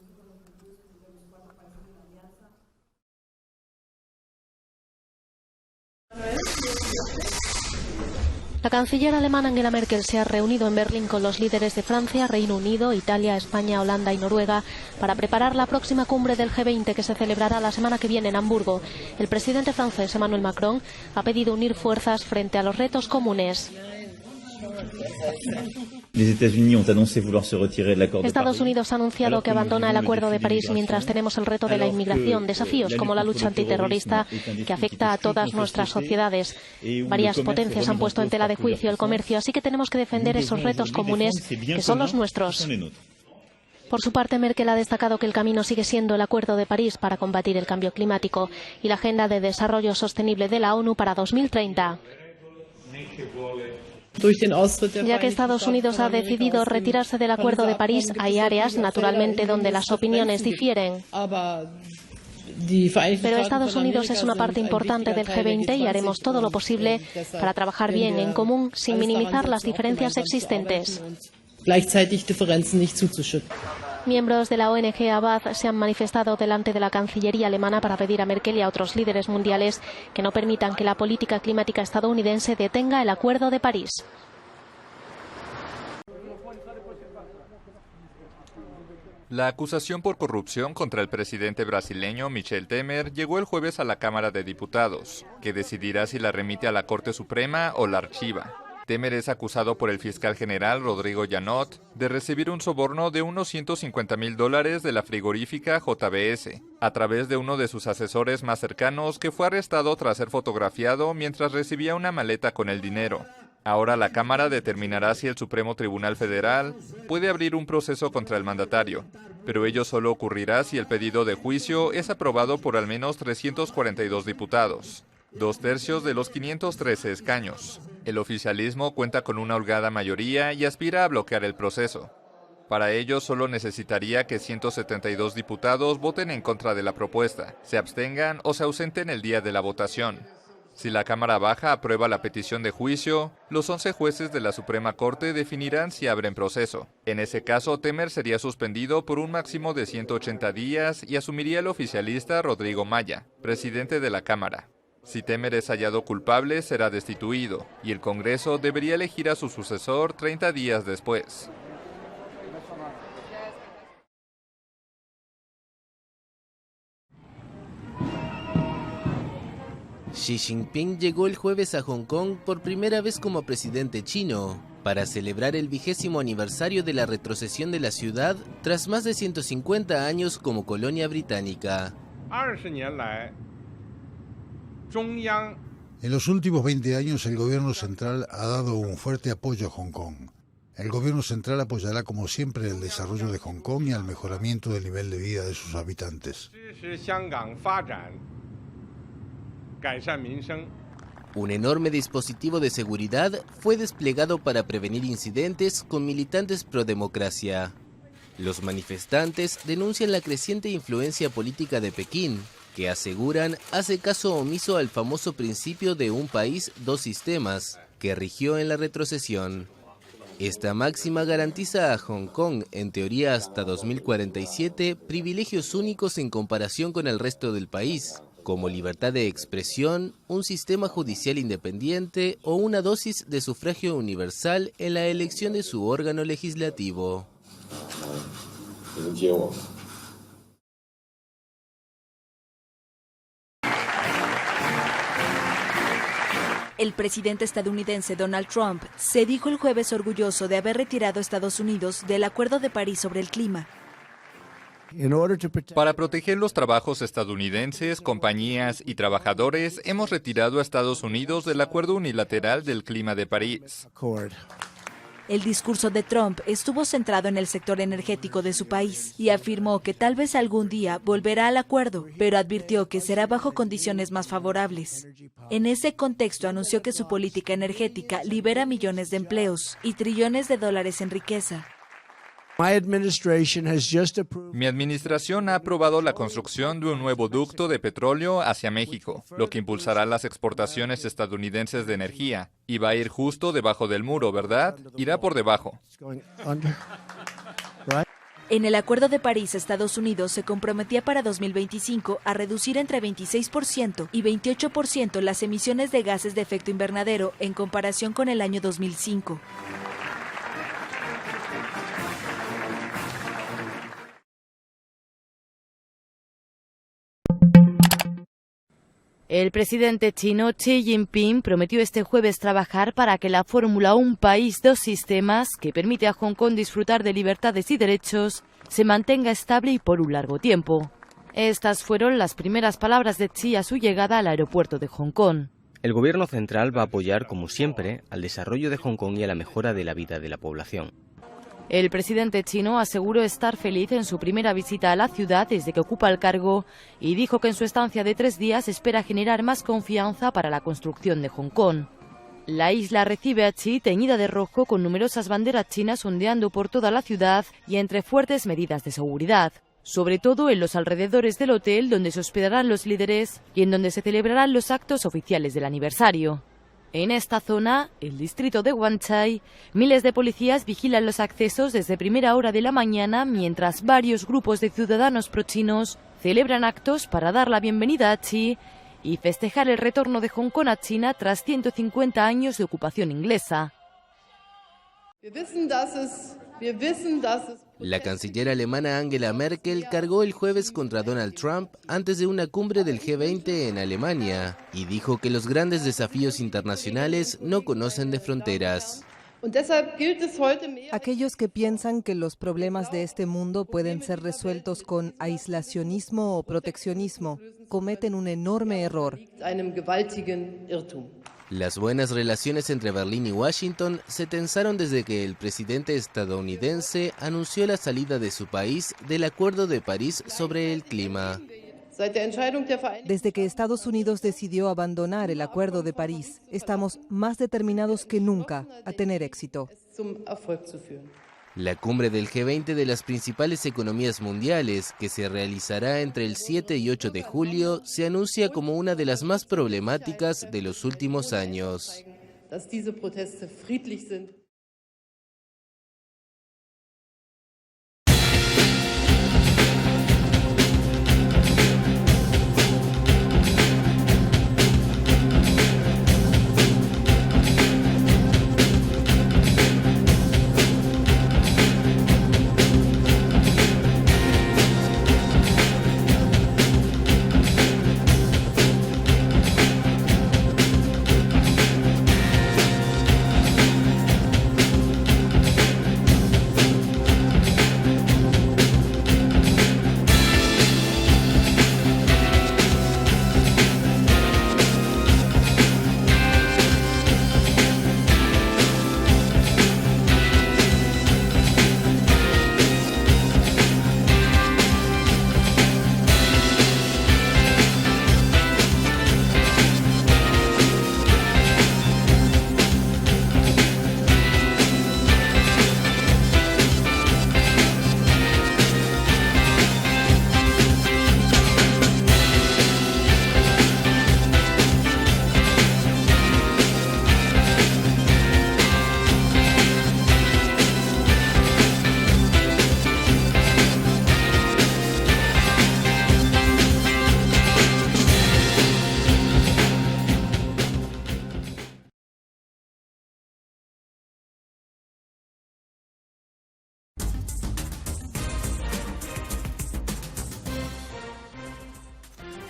La canciller alemana Angela Merkel se ha reunido en Berlín con los líderes de Francia, Reino Unido, Italia, España, Holanda y Noruega para preparar la próxima cumbre del G20 que se celebrará la semana que viene en Hamburgo. El presidente francés Emmanuel Macron ha pedido unir fuerzas frente a los retos comunes. Estados Unidos ha anunciado que abandona el Acuerdo de París mientras tenemos el reto de la inmigración, desafíos como la lucha antiterrorista que afecta a todas nuestras sociedades. Varias potencias han puesto en tela de juicio el comercio, así que tenemos que defender esos retos comunes que son los nuestros. Por su parte, Merkel ha destacado que el camino sigue siendo el Acuerdo de París para combatir el cambio climático y la Agenda de Desarrollo Sostenible de la ONU para 2030. Ya que Estados Unidos ha decidido retirarse del Acuerdo de París, hay áreas, naturalmente, donde las opiniones difieren. Pero Estados Unidos es una parte importante del G20 y haremos todo lo posible para trabajar bien en común sin minimizar las diferencias existentes. Miembros de la ONG Abad se han manifestado delante de la Cancillería alemana para pedir a Merkel y a otros líderes mundiales que no permitan que la política climática estadounidense detenga el Acuerdo de París. La acusación por corrupción contra el presidente brasileño Michel Temer llegó el jueves a la Cámara de Diputados, que decidirá si la remite a la Corte Suprema o la archiva. Temer es acusado por el fiscal general Rodrigo Janot de recibir un soborno de unos $150,000 de la frigorífica JBS, a través de uno de sus asesores más cercanos que fue arrestado tras ser fotografiado mientras recibía una maleta con el dinero. Ahora la Cámara determinará si el Supremo Tribunal Federal puede abrir un proceso contra el mandatario, pero ello solo ocurrirá si el pedido de juicio es aprobado por al menos 342 diputados. 2/3 de los 513 escaños. El oficialismo cuenta con una holgada mayoría y aspira a bloquear el proceso. Para ello solo necesitaría que 172 diputados voten en contra de la propuesta, se abstengan o se ausenten el día de la votación. Si la Cámara Baja aprueba la petición de juicio, los 11 jueces de la Suprema Corte definirán si abren proceso. En ese caso, Temer sería suspendido por un máximo de 180 días y asumiría el oficialista Rodrigo Maya, presidente de la Cámara. Si Temer es hallado culpable, será destituido, y el Congreso debería elegir a su sucesor 30 días después. Xi Jinping llegó el jueves a Hong Kong por primera vez como presidente chino, para celebrar el 20º aniversario de la retrocesión de la ciudad tras más de 150 años como colonia británica. En los últimos 20 años el gobierno central ha dado un fuerte apoyo a Hong Kong. El gobierno central apoyará como siempre el desarrollo de Hong Kong y el mejoramiento del nivel de vida de sus habitantes. Un enorme dispositivo de seguridad fue desplegado para prevenir incidentes con militantes pro democracia. Los manifestantes denuncian la creciente influencia política de Pekín, que aseguran hace caso omiso al famoso principio de un país, dos sistemas, que rigió en la retrocesión. Esta máxima garantiza a Hong Kong, en teoría hasta 2047, privilegios únicos en comparación con el resto del país, como libertad de expresión, un sistema judicial independiente o una dosis de sufragio universal en la elección de su órgano legislativo. El presidente estadounidense Donald Trump se dijo el jueves orgulloso de haber retirado a Estados Unidos del Acuerdo de París sobre el clima. Para proteger los trabajos estadounidenses, compañías y trabajadores, hemos retirado a Estados Unidos del Acuerdo Unilateral del Clima de París. El discurso de Trump estuvo centrado en el sector energético de su país y afirmó que tal vez algún día volverá al acuerdo, pero advirtió que será bajo condiciones más favorables. En ese contexto anunció que su política energética libera millones de empleos y trillones de dólares en riqueza. Mi administración ha aprobado la construcción de un nuevo ducto de petróleo hacia México, lo que impulsará las exportaciones estadounidenses de energía. Y va a ir justo debajo del muro, ¿verdad? Irá por debajo. En el Acuerdo de París, Estados Unidos se comprometía para 2025 a reducir entre 26% y 28% las emisiones de gases de efecto invernadero en comparación con el año 2005. El presidente chino Xi Jinping prometió este jueves trabajar para que la fórmula Un país, dos sistemas, que permite a Hong Kong disfrutar de libertades y derechos, se mantenga estable y por un largo tiempo. Estas fueron las primeras palabras de Xi a su llegada al aeropuerto de Hong Kong. El gobierno central va a apoyar, como siempre, al desarrollo de Hong Kong y a la mejora de la vida de la población. El presidente chino aseguró estar feliz en su primera visita a la ciudad desde que ocupa el cargo y dijo que en su estancia de 3 días espera generar más confianza para la construcción de Hong Kong. La isla recibe a Xi teñida de rojo con numerosas banderas chinas ondeando por toda la ciudad y entre fuertes medidas de seguridad. sobre todo en los alrededores del hotel donde se hospedarán los líderes y en donde se celebrarán los actos oficiales del aniversario. En esta zona, el distrito de Wanchai, miles de policías vigilan los accesos desde primera hora de la mañana, mientras varios grupos de ciudadanos prochinos celebran actos para dar la bienvenida a Xi y festejar el retorno de Hong Kong a China tras 150 años de ocupación inglesa. La canciller alemana Angela Merkel cargó el jueves contra Donald Trump antes de una cumbre del G20 en Alemania y dijo que los grandes desafíos internacionales no conocen de fronteras. Aquellos que piensan que los problemas de este mundo pueden ser resueltos con aislacionismo o proteccionismo cometen un enorme error. Las buenas relaciones entre Berlín y Washington se tensaron desde que el presidente estadounidense anunció la salida de su país del Acuerdo de París sobre el clima. Desde que Estados Unidos decidió abandonar el Acuerdo de París, estamos más determinados que nunca a tener éxito. La cumbre del G20 de las principales economías mundiales, que se realizará entre el 7 y 8 de julio, se anuncia como una de las más problemáticas de los últimos años.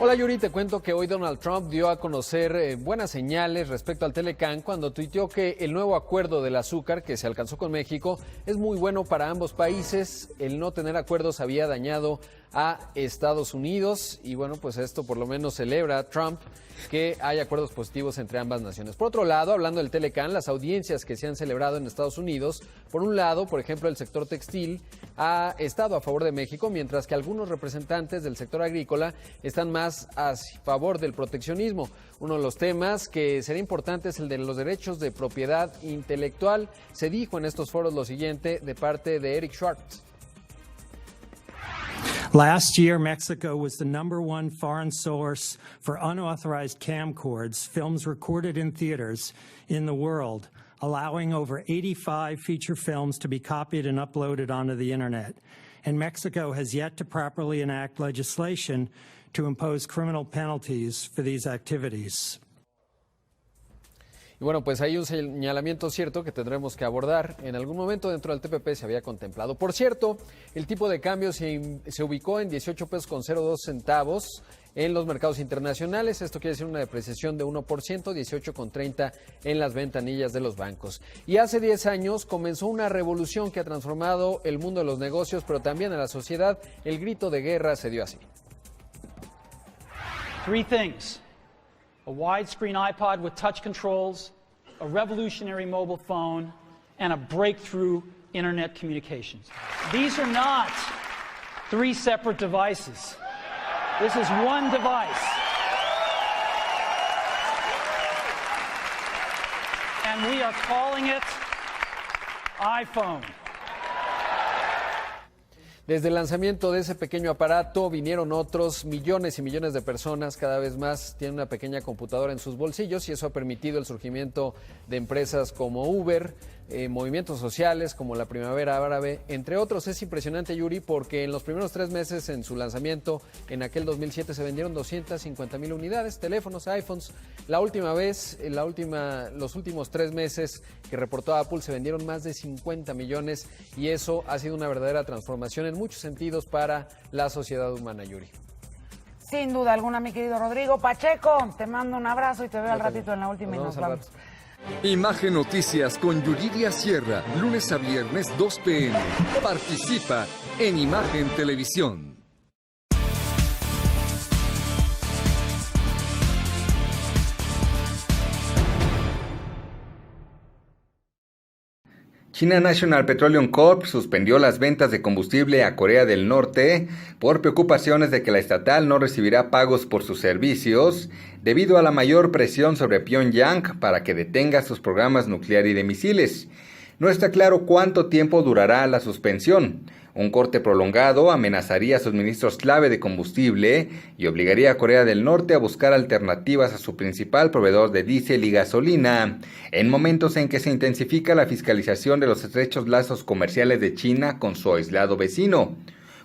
Hola Yuri, te cuento que hoy Donald Trump dio a conocer buenas señales respecto al Telecán cuando tuiteó que el nuevo acuerdo del azúcar que se alcanzó con México es muy bueno para ambos países. El no tener acuerdos había dañado a Estados Unidos y bueno, pues esto por lo menos celebra Trump que hay acuerdos positivos entre ambas naciones. Por otro lado, hablando del Telecán, las audiencias que se han celebrado en Estados Unidos, por un lado, por ejemplo, el sector textil ha estado a favor de México, mientras que algunos representantes del sector agrícola están más a favor del proteccionismo. Uno de los temas que será importante es el de los derechos de propiedad intelectual. Se dijo en estos foros lo siguiente de parte de Eric Schwartz. Last year, Mexico was the #1 foreign source for unauthorized camcorders, films recorded in theaters in the world, allowing over 85 feature films to be copied and uploaded onto the internet. And Mexico has yet to properly enact legislation to impose criminal penalties for these activities. Y bueno, pues hay un señalamiento cierto que tendremos que abordar. En algún momento dentro del TPP se había contemplado. Por cierto, el tipo de cambio se ubicó en 18 pesos con 02 centavos en los mercados internacionales. Esto quiere decir una depreciación de 1%, 18,30 en las ventanillas de los bancos. Y hace 10 años comenzó una revolución que ha transformado el mundo de los negocios, pero también a la sociedad. El grito de guerra se dio así. Three things. A widescreen iPod with touch controls, a revolutionary mobile phone, and a breakthrough internet communications. These are not three separate devices. This is one device. And we are calling it iPhone. Desde el lanzamiento de ese pequeño aparato vinieron otros, millones y millones de personas cada vez más tienen una pequeña computadora en sus bolsillos y eso ha permitido el surgimiento de empresas como Uber, movimientos sociales como la Primavera Árabe, entre otros. Es impresionante, Yuri, porque en los primeros 3 meses en su lanzamiento, en aquel 2007, se vendieron 250,000 unidades, teléfonos, iPhones. La última vez, los últimos 3 meses que reportó Apple, se vendieron más de 50 millones y eso ha sido una verdadera transformación en muchos sentidos para la sociedad humana, Yuri. Sin duda alguna, mi querido Rodrigo Pacheco, te mando un abrazo y te veo al ratito en la última y nos vamos. Imagen Noticias con Yuridia Sierra, lunes a viernes 2 p.m. Participa en Imagen Televisión. China National Petroleum Corp suspendió las ventas de combustible a Corea del Norte por preocupaciones de que la estatal no recibirá pagos por sus servicios debido a la mayor presión sobre Pyongyang para que detenga sus programas nuclear y de misiles. No está claro cuánto tiempo durará la suspensión. Un corte prolongado amenazaría suministros clave de combustible y obligaría a Corea del Norte a buscar alternativas a su principal proveedor de diésel y gasolina, en momentos en que se intensifica la fiscalización de los estrechos lazos comerciales de China con su aislado vecino.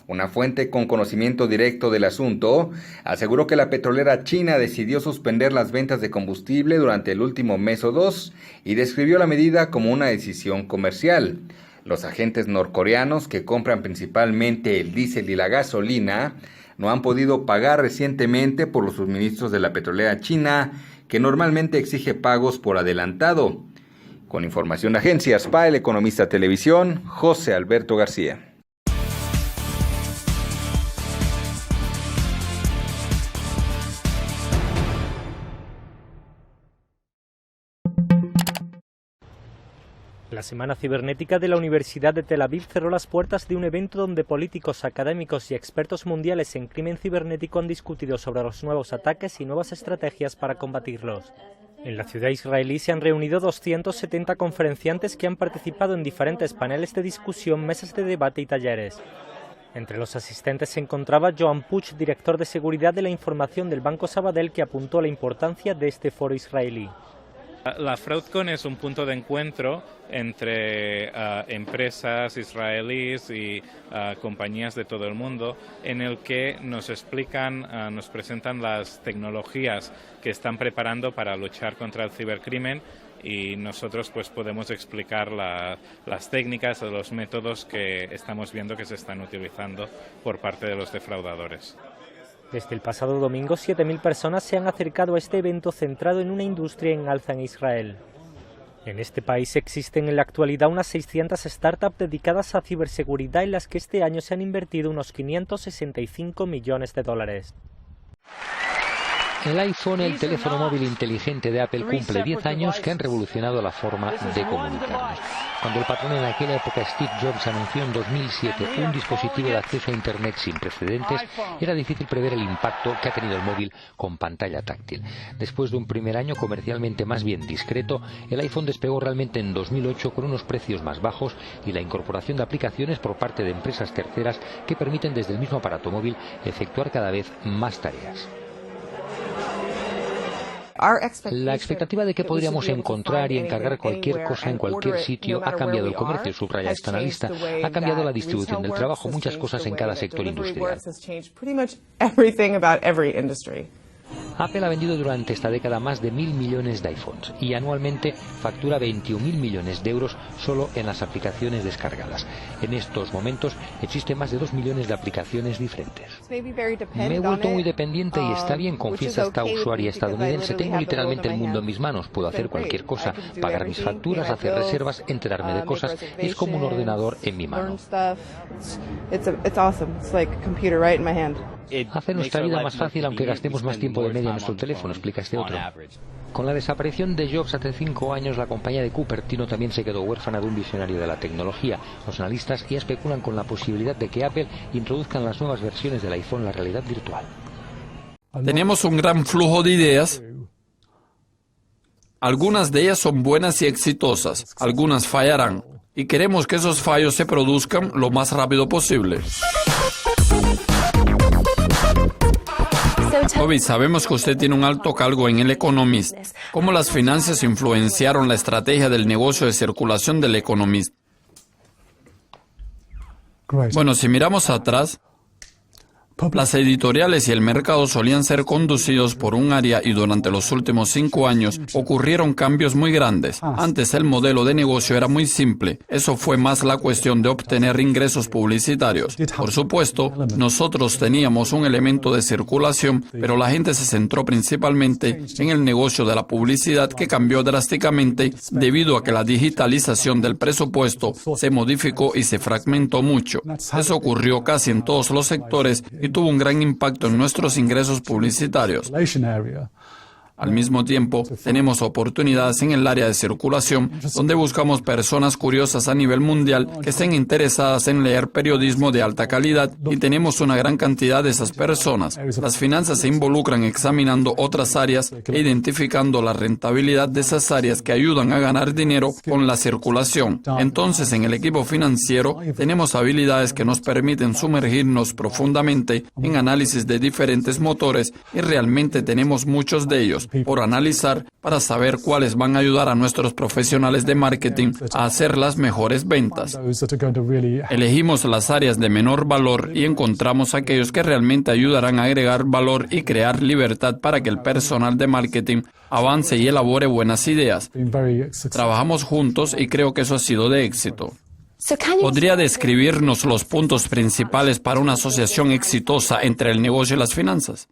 Una fuente con conocimiento directo del asunto aseguró que la petrolera china decidió suspender las ventas de combustible durante el último mes o 2 y describió la medida como una decisión comercial. Los agentes norcoreanos, que compran principalmente el diésel y la gasolina, no han podido pagar recientemente por los suministros de la petrolera china, que normalmente exige pagos por adelantado. Con información de Agencia SPA, El Economista Televisión, José Alberto García. La Semana Cibernética de la Universidad de Tel Aviv cerró las puertas de un evento donde políticos, académicos y expertos mundiales en crimen cibernético han discutido sobre los nuevos ataques y nuevas estrategias para combatirlos. En la ciudad israelí se han reunido 270 conferenciantes que han participado en diferentes paneles de discusión, mesas de debate y talleres. Entre los asistentes se encontraba Joan Puig, director de seguridad de la información del Banco Sabadell, que apuntó a la importancia de este foro israelí. La FraudCon es un punto de encuentro entre empresas israelíes y compañías de todo el mundo, en el que nos explican, nos presentan las tecnologías que están preparando para luchar contra el cibercrimen y nosotros pues podemos explicar las técnicas o los métodos que estamos viendo que se están utilizando por parte de los defraudadores. Desde el pasado domingo, 7.000 personas se han acercado a este evento centrado en una industria en alza en Israel. En este país existen en la actualidad unas 600 startups dedicadas a ciberseguridad en las que este año se han invertido unos 565 millones de dólares. El iPhone, el teléfono móvil inteligente de Apple, cumple 10 años que han revolucionado la forma de comunicarnos. Cuando el patrón en aquella época, Steve Jobs, anunció en 2007 un dispositivo de acceso a Internet sin precedentes, era difícil prever el impacto que ha tenido el móvil con pantalla táctil. Después de un primer año comercialmente más bien discreto, el iPhone despegó realmente en 2008 con unos precios más bajos y la incorporación de aplicaciones por parte de empresas terceras que permiten desde el mismo aparato móvil efectuar cada vez más tareas. La expectativa de que podríamos encontrar y encargar cualquier cosa en cualquier sitio ha cambiado el comercio, subraya esta analista, ha cambiado la distribución del trabajo, muchas cosas en cada sector industrial. Apple ha vendido durante esta década más de 1.000 millones de iPhones y anualmente factura 21.000 millones de euros solo en las aplicaciones descargadas. En estos momentos existen más de 2 millones de aplicaciones diferentes. Me he vuelto muy dependiente y está bien, confiesa esta usuaria estadounidense. Tengo literalmente el mundo en mis manos. Puedo hacer cualquier cosa, pagar mis facturas, hacer reservas, enterarme de cosas. Es como un ordenador en mi mano. Hace nuestra vida más fácil aunque gastemos más tiempo de media en nuestro teléfono, explica este otro. Con la desaparición de Jobs hace 5 años, la compañía de Cupertino también se quedó huérfana de un visionario de la tecnología. Los analistas ya especulan con la posibilidad de que Apple introduzca en las nuevas versiones del iPhone la realidad virtual. Tenemos un gran flujo de ideas. Algunas de ellas son buenas y exitosas, algunas fallarán. y queremos que esos fallos se produzcan lo más rápido posible. Toby, sabemos que usted tiene un alto cargo en El Economist. ¿Cómo las finanzas influenciaron la estrategia del negocio de circulación del Economist? Bueno, si miramos atrás, las editoriales y el mercado solían ser conducidos por un área y durante los últimos 5 años ocurrieron cambios muy grandes. Antes el modelo de negocio era muy simple. Eso fue más la cuestión de obtener ingresos publicitarios. Por supuesto, nosotros teníamos un elemento de circulación, pero la gente se centró principalmente en el negocio de la publicidad, que cambió drásticamente debido a que la digitalización del presupuesto se modificó y se fragmentó mucho. Eso ocurrió casi en todos los sectores y tuvo un gran impacto en nuestros ingresos publicitarios. Al mismo tiempo, tenemos oportunidades en el área de circulación, donde buscamos personas curiosas a nivel mundial que estén interesadas en leer periodismo de alta calidad, y tenemos una gran cantidad de esas personas. Las finanzas se involucran examinando otras áreas e identificando la rentabilidad de esas áreas que ayudan a ganar dinero con la circulación. Entonces, en el equipo financiero, tenemos habilidades que nos permiten sumergirnos profundamente en análisis de diferentes motores, y realmente tenemos muchos de ellos por analizar para saber cuáles van a ayudar a nuestros profesionales de marketing a hacer las mejores ventas. Elegimos las áreas de menor valor y encontramos aquellos que realmente ayudarán a agregar valor y crear libertad para que el personal de marketing avance y elabore buenas ideas. Trabajamos juntos y creo que eso ha sido de éxito. ¿Podría describirnos los puntos principales para una asociación exitosa entre el negocio y las finanzas?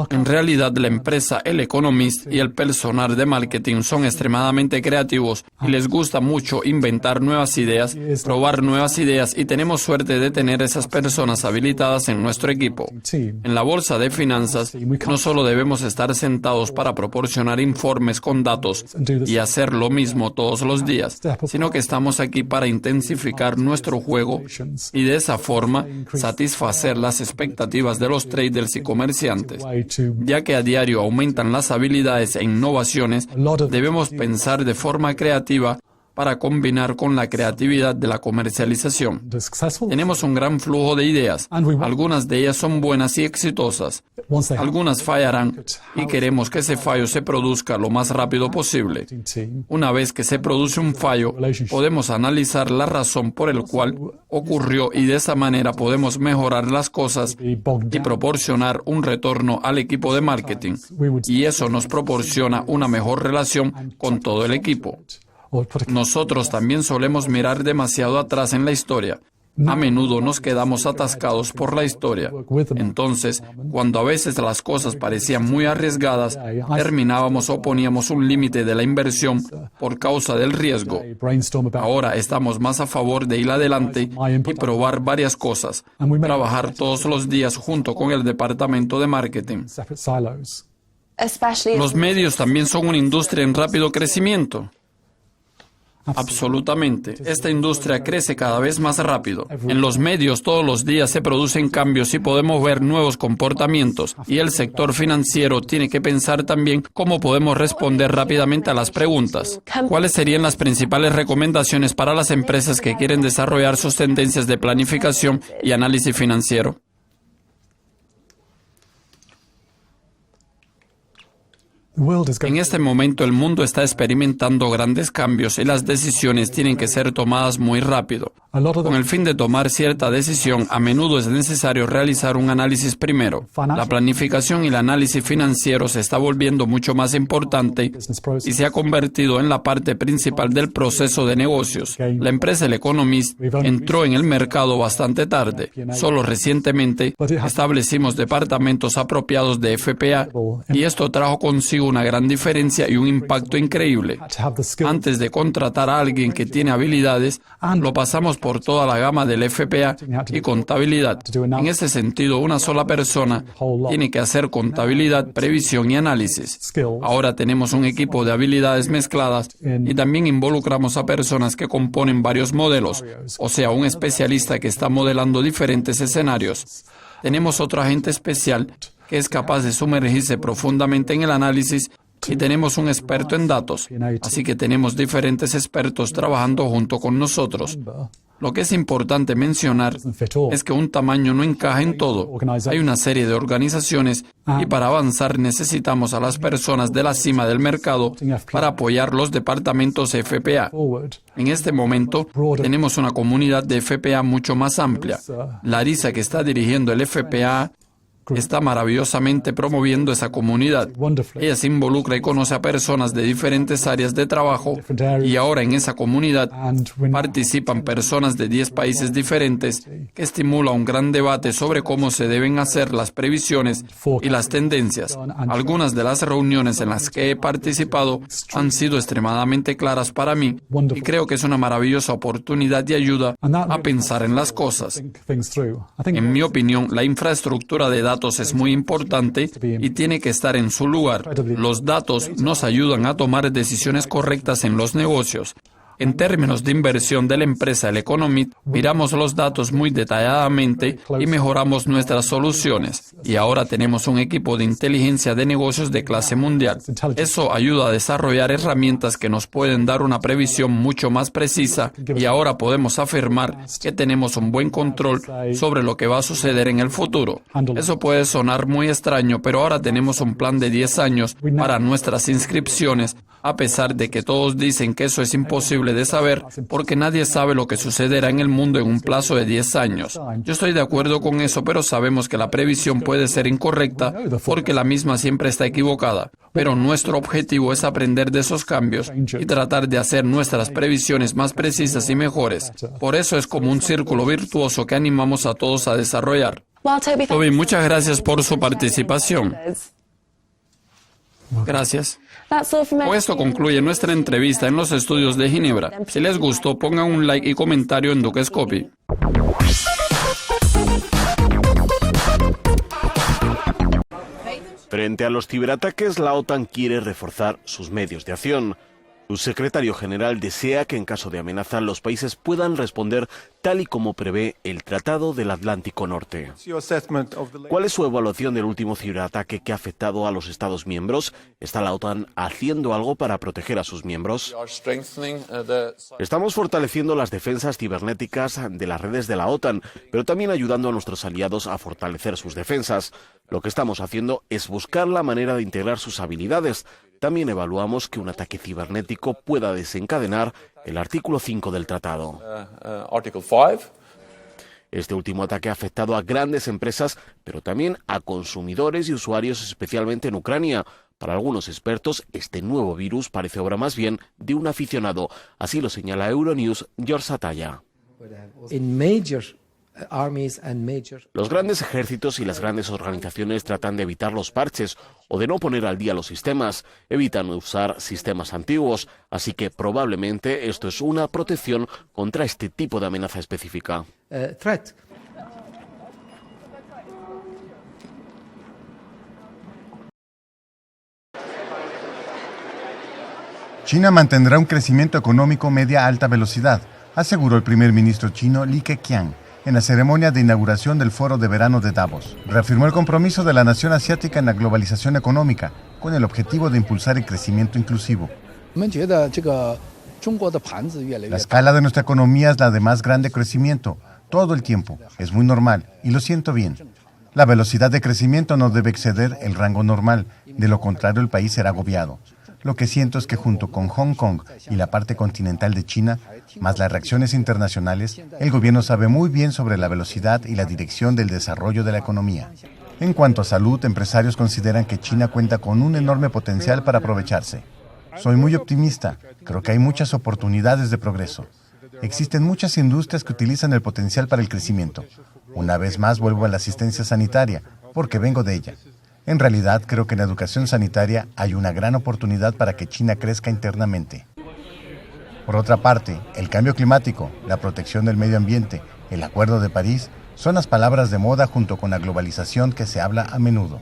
En realidad, la empresa El Economist y el personal de marketing son extremadamente creativos y les gusta mucho inventar nuevas ideas, probar nuevas ideas, y tenemos suerte de tener esas personas habilitadas en nuestro equipo. En la bolsa de finanzas, no solo debemos estar sentados para proporcionar informes con datos y hacer lo mismo todos los días, sino que estamos aquí para intensificar nuestro juego y de esa forma satisfacer las expectativas de los traders y comerciantes. Ya que a diario aumentan las habilidades e innovaciones, debemos pensar de forma creativa para combinar con la creatividad de la comercialización. Tenemos un gran flujo de ideas. Algunas de ellas son buenas y exitosas. Algunas fallarán y queremos que ese fallo se produzca lo más rápido posible. Una vez que se produce un fallo, podemos analizar la razón por la cual ocurrió, y de esa manera podemos mejorar las cosas y proporcionar un retorno al equipo de marketing. Y eso nos proporciona una mejor relación con todo el equipo. Nosotros también solemos mirar demasiado atrás en la historia. A menudo nos quedamos atascados por la historia. Entonces, cuando a veces las cosas parecían muy arriesgadas, terminábamos o poníamos un límite de la inversión por causa del riesgo. Ahora estamos más a favor de ir adelante y probar varias cosas, trabajar todos los días junto con el departamento de marketing. Los medios también son una industria en rápido crecimiento. Absolutamente. Esta industria crece cada vez más rápido. En los medios todos los días se producen cambios y podemos ver nuevos comportamientos. Y el sector financiero tiene que pensar también cómo podemos responder rápidamente a las preguntas. ¿Cuáles serían las principales recomendaciones para las empresas que quieren desarrollar sus tendencias de planificación y análisis financiero? En este momento el mundo está experimentando grandes cambios y las decisiones tienen que ser tomadas muy rápido. Con el fin de tomar cierta decisión, a menudo es necesario realizar un análisis primero. La planificación y el análisis financiero se está volviendo mucho más importante y se ha convertido en la parte principal del proceso de negocios. La empresa El Economist entró en el mercado bastante tarde. Solo recientemente establecimos departamentos apropiados de FP&A y esto trajo consigo una gran diferencia y un impacto increíble. Antes de contratar a alguien que tiene habilidades, lo pasamos por toda la gama del FP&A y contabilidad. En ese sentido, una sola persona tiene que hacer contabilidad, previsión y análisis. Ahora tenemos un equipo de habilidades mezcladas y también involucramos a personas que componen varios modelos, o sea, un especialista que está modelando diferentes escenarios. Tenemos otro agente especial que es capaz de sumergirse profundamente en el análisis y tenemos un experto en datos, así que tenemos diferentes expertos trabajando junto con nosotros. Lo que es importante mencionar es que un tamaño no encaja en todo. Hay una serie de organizaciones y para avanzar necesitamos a las personas de la cima del mercado para apoyar los departamentos FPA. En este momento tenemos una comunidad de FPA mucho más amplia. Larissa, que está dirigiendo el FPA, está maravillosamente promoviendo esa comunidad. Ella se involucra y conoce a personas de diferentes áreas de trabajo y ahora en esa comunidad participan personas de 10 países diferentes que estimula un gran debate sobre cómo se deben hacer las previsiones y las tendencias. Algunas de las reuniones en las que he participado han sido extremadamente claras para mí y creo que es una maravillosa oportunidad y ayuda a pensar en las cosas. En mi opinión, la infraestructura de datos es muy importante y tiene que estar en su lugar. Los datos nos ayudan a tomar decisiones correctas en los negocios. En términos de inversión de la empresa El Economist, miramos los datos muy detalladamente y mejoramos nuestras soluciones. Y ahora tenemos un equipo de inteligencia de negocios de clase mundial. Eso ayuda a desarrollar herramientas que nos pueden dar una previsión mucho más precisa y ahora podemos afirmar que tenemos un buen control sobre lo que va a suceder en el futuro. Eso puede sonar muy extraño, pero ahora tenemos un plan de 10 años para nuestras inscripciones, a pesar de que todos dicen que eso es imposible de saber, porque nadie sabe lo que sucederá en el mundo en un plazo de 10 años. Yo estoy de acuerdo con eso, pero sabemos que la previsión puede ser incorrecta, porque la misma siempre está equivocada. Pero nuestro objetivo es aprender de esos cambios y tratar de hacer nuestras previsiones más precisas y mejores. Por eso es como un círculo virtuoso que animamos a todos a desarrollar. Toby, muchas gracias por su participación. Gracias. Esto concluye nuestra entrevista en los estudios de Ginebra. Si les gustó, pongan un like y comentario en Dukescopy. Frente a los ciberataques, la OTAN quiere reforzar sus medios de acción. Su secretario general desea que en caso de amenaza los países puedan responder tal y como prevé el Tratado del Atlántico Norte. ¿Cuál es su evaluación del último ciberataque que ha afectado a los Estados miembros? ¿Está la OTAN haciendo algo para proteger a sus miembros? Estamos fortaleciendo las defensas cibernéticas de las redes de la OTAN, pero también ayudando a nuestros aliados a fortalecer sus defensas. Lo que estamos haciendo es buscar la manera de integrar sus habilidades. También evaluamos que un ataque cibernético pueda desencadenar el artículo 5 del tratado. Este último ataque ha afectado a grandes empresas, pero también a consumidores y usuarios, especialmente en Ucrania. Para algunos expertos, este nuevo virus parece obra más bien de un aficionado. Así lo señala Euronews, George Sataya. Los grandes ejércitos y las grandes organizaciones tratan de evitar los parches o de no poner al día los sistemas, evitan usar sistemas antiguos, así que probablemente esto es una protección contra este tipo de amenaza específica. China mantendrá un crecimiento económico media alta velocidad, aseguró el primer ministro chino Li Keqiang en la ceremonia de inauguración del Foro de Verano de Davos. Reafirmó el compromiso de la nación asiática en la globalización económica, con el objetivo de impulsar el crecimiento inclusivo. La escala de nuestra economía es la de más grande crecimiento, todo el tiempo. Es muy normal, y lo siento bien. La velocidad de crecimiento no debe exceder el rango normal, de lo contrario el país será agobiado. Lo que siento es que junto con Hong Kong y la parte continental de China, más las reacciones internacionales, el gobierno sabe muy bien sobre la velocidad y la dirección del desarrollo de la economía. En cuanto a salud, empresarios consideran que China cuenta con un enorme potencial para aprovecharse. Soy muy optimista, creo que hay muchas oportunidades de progreso. Existen muchas industrias que utilizan el potencial para el crecimiento. Una vez más vuelvo a la asistencia sanitaria, porque vengo de ella. En realidad, creo que en la educación sanitaria hay una gran oportunidad para que China crezca internamente. Por otra parte, el cambio climático, la protección del medio ambiente, el Acuerdo de París, son las palabras de moda junto con la globalización que se habla a menudo.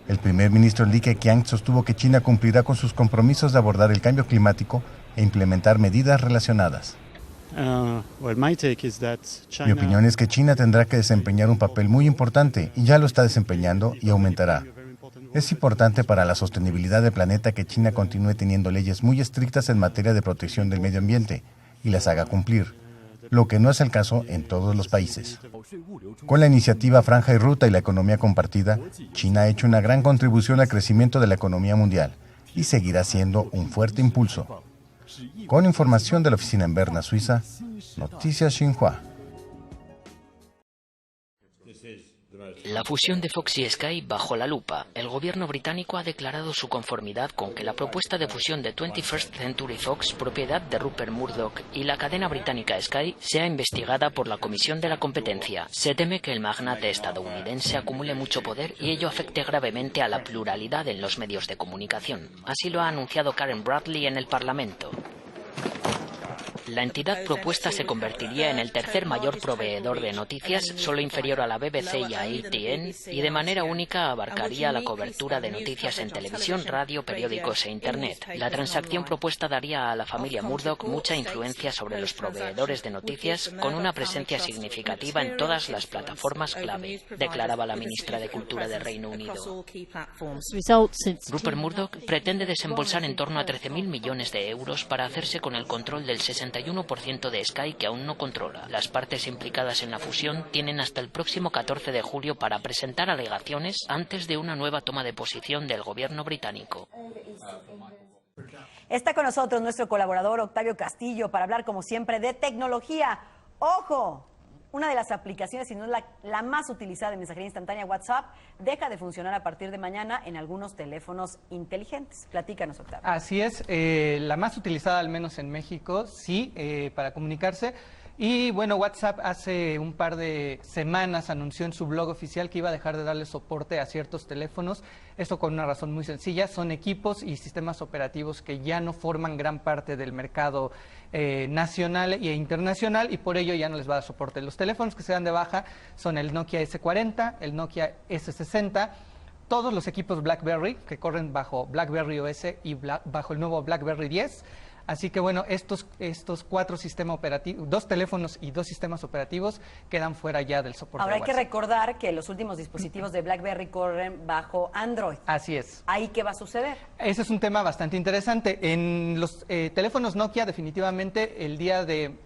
El primer ministro Li Keqiang sostuvo que China cumplirá con sus compromisos de abordar el cambio climático e implementar medidas relacionadas. Mi opinión es que China tendrá que desempeñar un papel muy importante y ya lo está desempeñando y aumentará. Es importante para la sostenibilidad del planeta que China continúe teniendo leyes muy estrictas en materia de protección del medio ambiente y las haga cumplir, lo que no es el caso en todos los países. Con la iniciativa Franja y Ruta y la economía compartida, China ha hecho una gran contribución al crecimiento de la economía mundial y seguirá siendo un fuerte impulso. Con información de la oficina en Berna, Suiza, Noticias Xinhua. La fusión de Fox y Sky bajo la lupa. El gobierno británico ha declarado su conformidad con que la propuesta de fusión de 21st Century Fox, propiedad de Rupert Murdoch, y la cadena británica Sky sea investigada por la Comisión de la Competencia. Se teme que el magnate estadounidense acumule mucho poder y ello afecte gravemente a la pluralidad en los medios de comunicación. Así lo ha anunciado Karen Bradley en el Parlamento. La entidad propuesta se convertiría en el tercer mayor proveedor de noticias, solo inferior a la BBC y a ATN, y de manera única abarcaría la cobertura de noticias en televisión, radio, periódicos e Internet. La transacción propuesta daría a la familia Murdoch mucha influencia sobre los proveedores de noticias, con una presencia significativa en todas las plataformas clave, declaraba la ministra de Cultura del Reino Unido. Rupert Murdoch pretende desembolsar en torno a 13.000 millones de euros para hacerse con el control del 61% de Sky que aún no controla. Las partes implicadas en la fusión tienen hasta el próximo 14 de julio para presentar alegaciones antes de una nueva toma de posición del gobierno británico. Está con nosotros nuestro colaborador Octavio Castillo para hablar, como siempre, de tecnología. ¡Ojo! Una de las aplicaciones, si no es la más utilizada de mensajería instantánea, WhatsApp, deja de funcionar a partir de mañana en algunos teléfonos inteligentes. Platícanos, Octavio. Así es, la más utilizada, al menos en México, sí, para comunicarse. Y bueno, WhatsApp hace un par de semanas anunció en su blog oficial que iba a dejar de darle soporte a ciertos teléfonos. Esto con una razón muy sencilla: son equipos y sistemas operativos que ya no forman gran parte del mercado nacional e internacional, y por ello ya no les va a dar soporte. Los teléfonos que se dan de baja son el Nokia S40, el Nokia S60, todos los equipos BlackBerry que corren bajo BlackBerry OS y bajo el nuevo BlackBerry 10. Así que bueno, estos cuatro sistemas operativos, 2 teléfonos y 2 sistemas operativos quedan fuera ya del soporte. Ahora de hay que recordar que los últimos dispositivos de BlackBerry corren bajo Android. Así es. ¿Ahí qué va a suceder? Ese es un tema bastante interesante. En los teléfonos Nokia, definitivamente el día de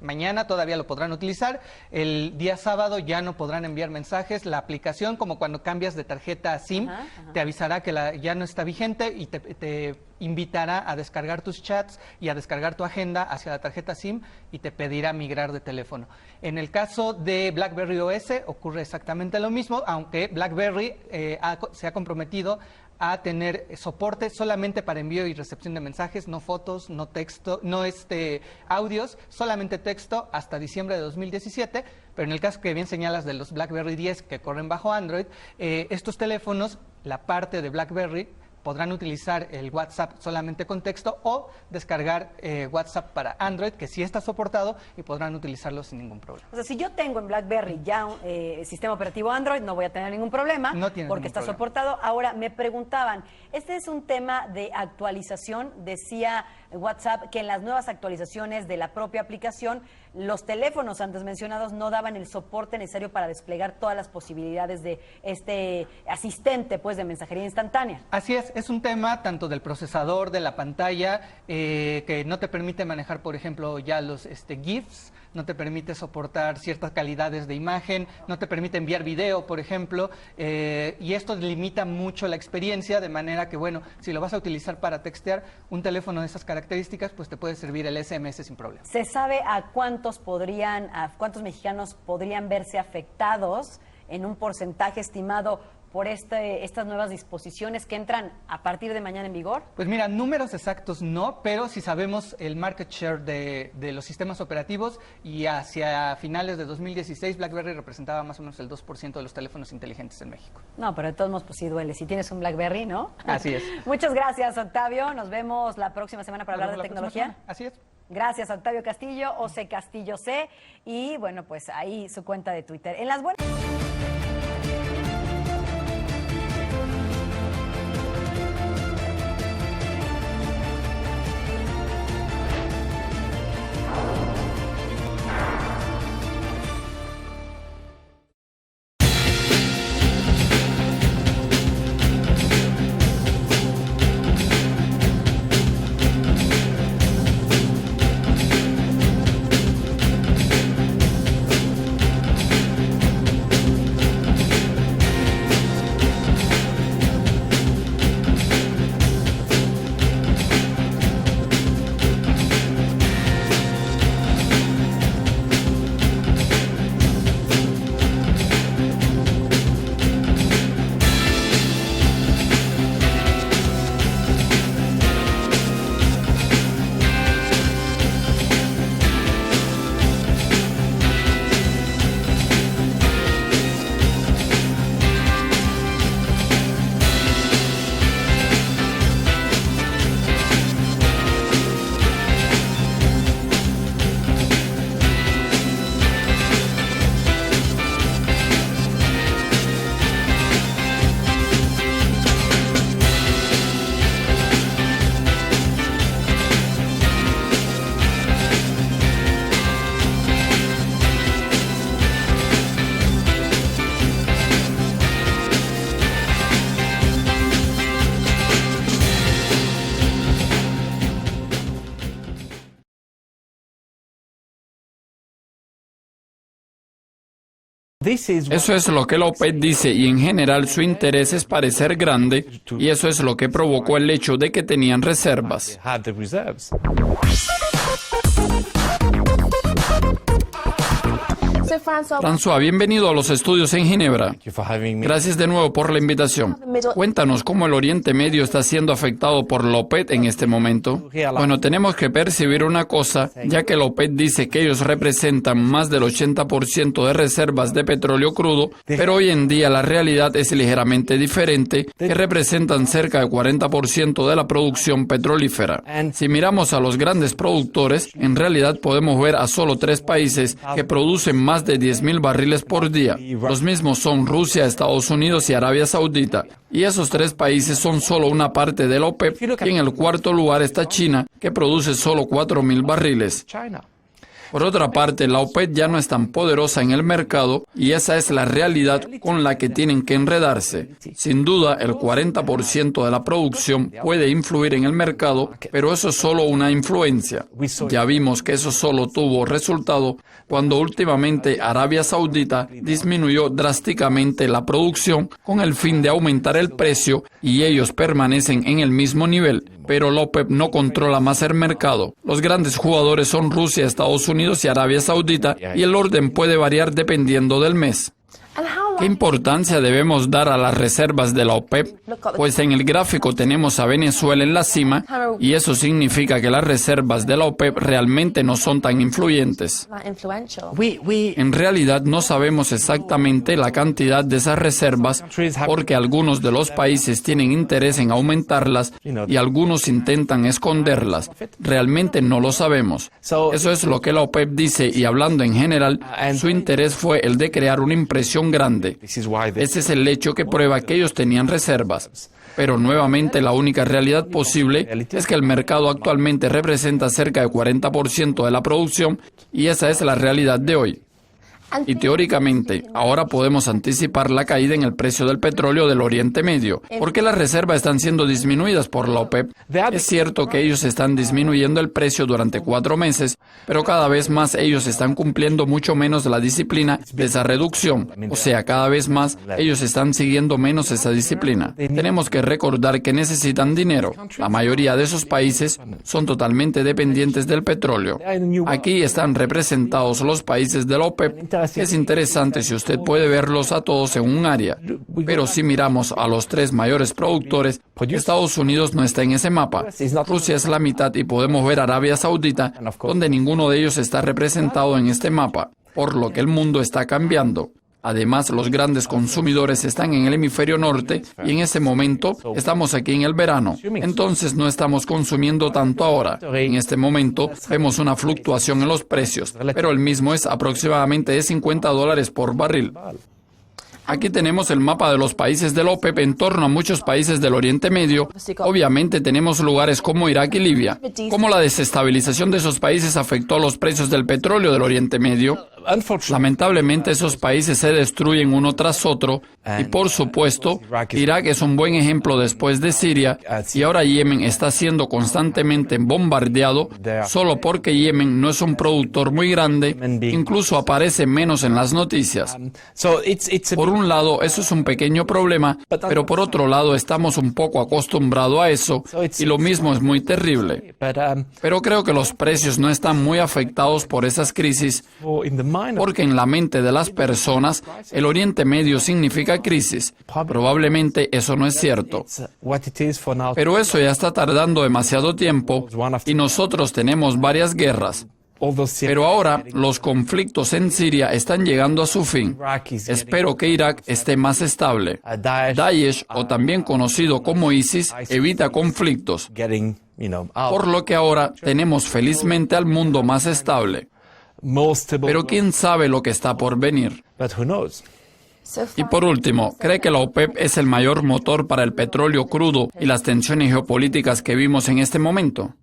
mañana todavía lo podrán utilizar. El día sábado ya no podrán enviar mensajes. La aplicación, como cuando cambias de tarjeta SIM, te avisará que ya no está vigente y te invitará a descargar tus chats y a descargar tu agenda hacia la tarjeta SIM y te pedirá migrar de teléfono. En el caso de BlackBerry OS ocurre exactamente lo mismo, aunque BlackBerry se ha comprometido a tener soporte solamente para envío y recepción de mensajes, no fotos, no texto, no audios, solamente texto hasta diciembre de 2017. Pero en el caso que bien señalas de los BlackBerry 10 que corren bajo Android, estos teléfonos, la parte de BlackBerry, podrán utilizar el WhatsApp solamente con texto o descargar WhatsApp para Android, que sí está soportado, y podrán utilizarlo sin ningún problema. O sea, si yo tengo en BlackBerry ya un sistema operativo Android, no voy a tener ningún problema, porque está soportado. Ahora, me preguntaban, este es un tema de actualización. Decía WhatsApp que en las nuevas actualizaciones de la propia aplicación, los teléfonos antes mencionados no daban el soporte necesario para desplegar todas las posibilidades de este asistente, pues, de mensajería instantánea. Así es un tema tanto del procesador, de la pantalla, que no te permite manejar, por ejemplo, ya los GIFs, no te permite soportar ciertas calidades de imagen, no te permite enviar video, por ejemplo, y esto limita mucho la experiencia, de manera que, bueno, si lo vas a utilizar para textear, un teléfono de esas características, pues te puede servir el SMS sin problema. ¿Se sabe a cuántos mexicanos podrían verse afectados en un porcentaje estimado por estas nuevas disposiciones que entran a partir de mañana en vigor? Pues mira, números exactos no, pero si sabemos el market share de los sistemas operativos, y hacia finales de 2016 BlackBerry representaba más o menos el 2% de los teléfonos inteligentes en México. No, pero de todos modos, pues sí duele. Si tienes un BlackBerry, ¿no? Así es. Muchas gracias, Octavio. Nos vemos la próxima semana para hablar de tecnología. Así es. Gracias, Octavio Castillo, Ose Castillo C. Y bueno, pues ahí su cuenta de Twitter. En las buenas... Eso es lo que la OPEP dice y en general su interés es parecer grande y eso es lo que provocó el hecho de que tenían reservas. François, bienvenido a los estudios en Ginebra. Gracias de nuevo por la invitación. Cuéntanos cómo el Oriente Medio está siendo afectado por la OPEP en este momento. Bueno, tenemos que percibir una cosa, ya que la OPEP dice que ellos representan más del 80% de reservas de petróleo crudo, pero hoy en día la realidad es ligeramente diferente, que representan cerca del 40% de la producción petrolífera. Si miramos a los grandes productores, en realidad podemos ver a solo 3 países que producen más de 10.000 barriles por día. Los mismos son Rusia, Estados Unidos y Arabia Saudita. Y esos 3 países son solo una parte de la OPEP. Y en el cuarto lugar está China, que produce solo 4.000 barriles. Por otra parte, la OPEP ya no es tan poderosa en el mercado y esa es la realidad con la que tienen que enredarse. Sin duda, el 40% de la producción puede influir en el mercado, pero eso es solo una influencia. Ya vimos que eso solo tuvo resultado cuando últimamente Arabia Saudita disminuyó drásticamente la producción con el fin de aumentar el precio y ellos permanecen en el mismo nivel. Pero la OPEP no controla más el mercado. Los grandes jugadores son Rusia, Estados Unidos y Arabia Saudita, y el orden puede variar dependiendo del mes. ¿Qué importancia debemos dar a las reservas de la OPEP? Pues en el gráfico tenemos a Venezuela en la cima y eso significa que las reservas de la OPEP realmente no son tan influyentes. En realidad no sabemos exactamente la cantidad de esas reservas porque algunos de los países tienen interés en aumentarlas y algunos intentan esconderlas. Realmente no lo sabemos. Eso es lo que la OPEP dice y hablando en general, su interés fue el de crear una impresión grande. Ese es el hecho que prueba que ellos tenían reservas. Pero nuevamente la única realidad posible es que el mercado actualmente representa cerca del 40% de la producción y esa es la realidad de hoy. Y teóricamente, ahora podemos anticipar la caída en el precio del petróleo del Oriente Medio. ¿Por qué las reservas están siendo disminuidas por la OPEP? Es cierto que ellos están disminuyendo el precio durante 4 meses, pero cada vez más ellos están cumpliendo mucho menos la disciplina de esa reducción. O sea, cada vez más ellos están siguiendo menos esa disciplina. Tenemos que recordar que necesitan dinero. La mayoría de esos países son totalmente dependientes del petróleo. Aquí están representados los países de la OPEP. Es interesante si usted puede verlos a todos en un área, pero si miramos a los 3 mayores productores, Estados Unidos no está en ese mapa. Rusia es la mitad y podemos ver Arabia Saudita, donde ninguno de ellos está representado en este mapa, por lo que el mundo está cambiando. Además, los grandes consumidores están en el hemisferio norte y en ese momento estamos aquí en el verano. Entonces no estamos consumiendo tanto ahora. En este momento vemos una fluctuación en los precios, pero el mismo es aproximadamente de $50 por barril. Aquí tenemos el mapa de los países de la OPEP en torno a muchos países del Oriente Medio. Obviamente tenemos lugares como Irak y Libia. ¿Cómo la desestabilización de esos países afectó a los precios del petróleo del Oriente Medio? Lamentablemente esos países se destruyen uno tras otro y por supuesto Irak es un buen ejemplo después de Siria y ahora Yemen está siendo constantemente bombardeado solo porque Yemen no es un productor muy grande, incluso aparece menos en las noticias. Por un lado eso es un pequeño problema, pero por otro lado estamos un poco acostumbrados a eso y lo mismo es muy terrible. Pero creo que los precios no están muy afectados por esas crisis. Porque en la mente de las personas, el Oriente Medio significa crisis. Probablemente eso no es cierto. Pero eso ya está tardando demasiado tiempo y nosotros tenemos varias guerras. Pero ahora los conflictos en Siria están llegando a su fin. Espero que Irak esté más estable. Daesh, o también conocido como ISIS, evita conflictos. Por lo que ahora tenemos felizmente al mundo más estable. Pero quién sabe lo que está por venir. Y por último, ¿cree que la OPEP es el mayor motor para el petróleo crudo y las tensiones geopolíticas que vimos en este momento?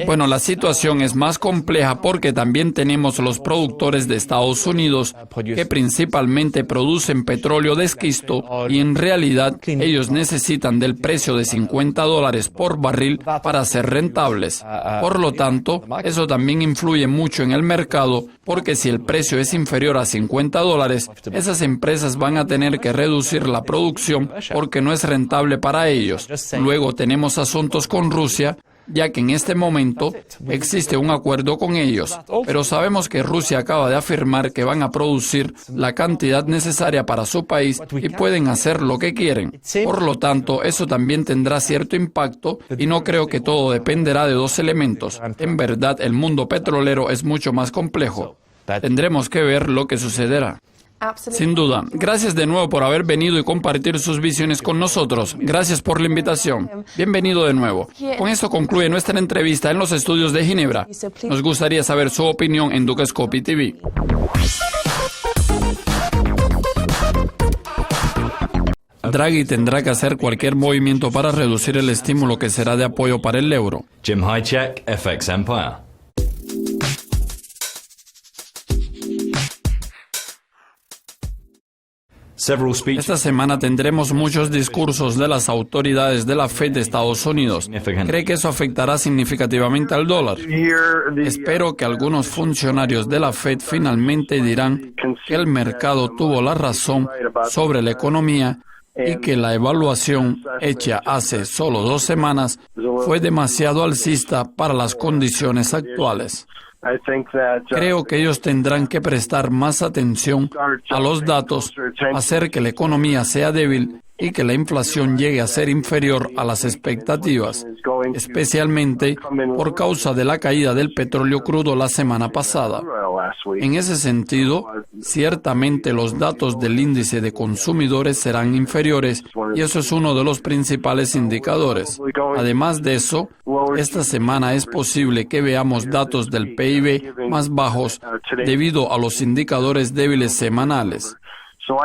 Bueno, la situación es más compleja porque también tenemos los productores de Estados Unidos que principalmente producen petróleo de esquisto y en realidad ellos necesitan del precio de $50 por barril para ser rentables. Por lo tanto, eso también influye mucho en el mercado porque si el precio es inferior a $50, esas empresas van a tener que reducir la producción porque no es rentable para ellos. Luego tenemos asuntos con Rusia, ya que en este momento existe un acuerdo con ellos. Pero sabemos que Rusia acaba de afirmar que van a producir la cantidad necesaria para su país y pueden hacer lo que quieren. Por lo tanto, eso también tendrá cierto impacto y no creo que todo dependerá de dos elementos. En verdad, el mundo petrolero es mucho más complejo. Tendremos que ver lo que sucederá. Sin duda. Gracias de nuevo por haber venido y compartir sus visiones con nosotros. Gracias por la invitación. Bienvenido de nuevo. Con esto concluye nuestra entrevista en los estudios de Ginebra. Nos gustaría saber su opinión en Dukascopy TV. Draghi tendrá que hacer cualquier movimiento para reducir el estímulo que será de apoyo para el euro. Jim Hijack, FX Empire. Esta semana tendremos muchos discursos de las autoridades de la Fed de Estados Unidos. ¿Cree que eso afectará significativamente al dólar? Espero que algunos funcionarios de la Fed finalmente dirán que el mercado tuvo la razón sobre la economía y que la evaluación hecha hace solo 2 semanas fue demasiado alcista para las condiciones actuales. Creo que ellos tendrán que prestar más atención a los datos, hacer que la economía sea débil y que la inflación llegue a ser inferior a las expectativas, especialmente por causa de la caída del petróleo crudo la semana pasada. En ese sentido, ciertamente los datos del índice de consumidores serán inferiores y eso es uno de los principales indicadores. Además de eso, esta semana es posible que veamos datos del PIB más bajos debido a los indicadores débiles semanales.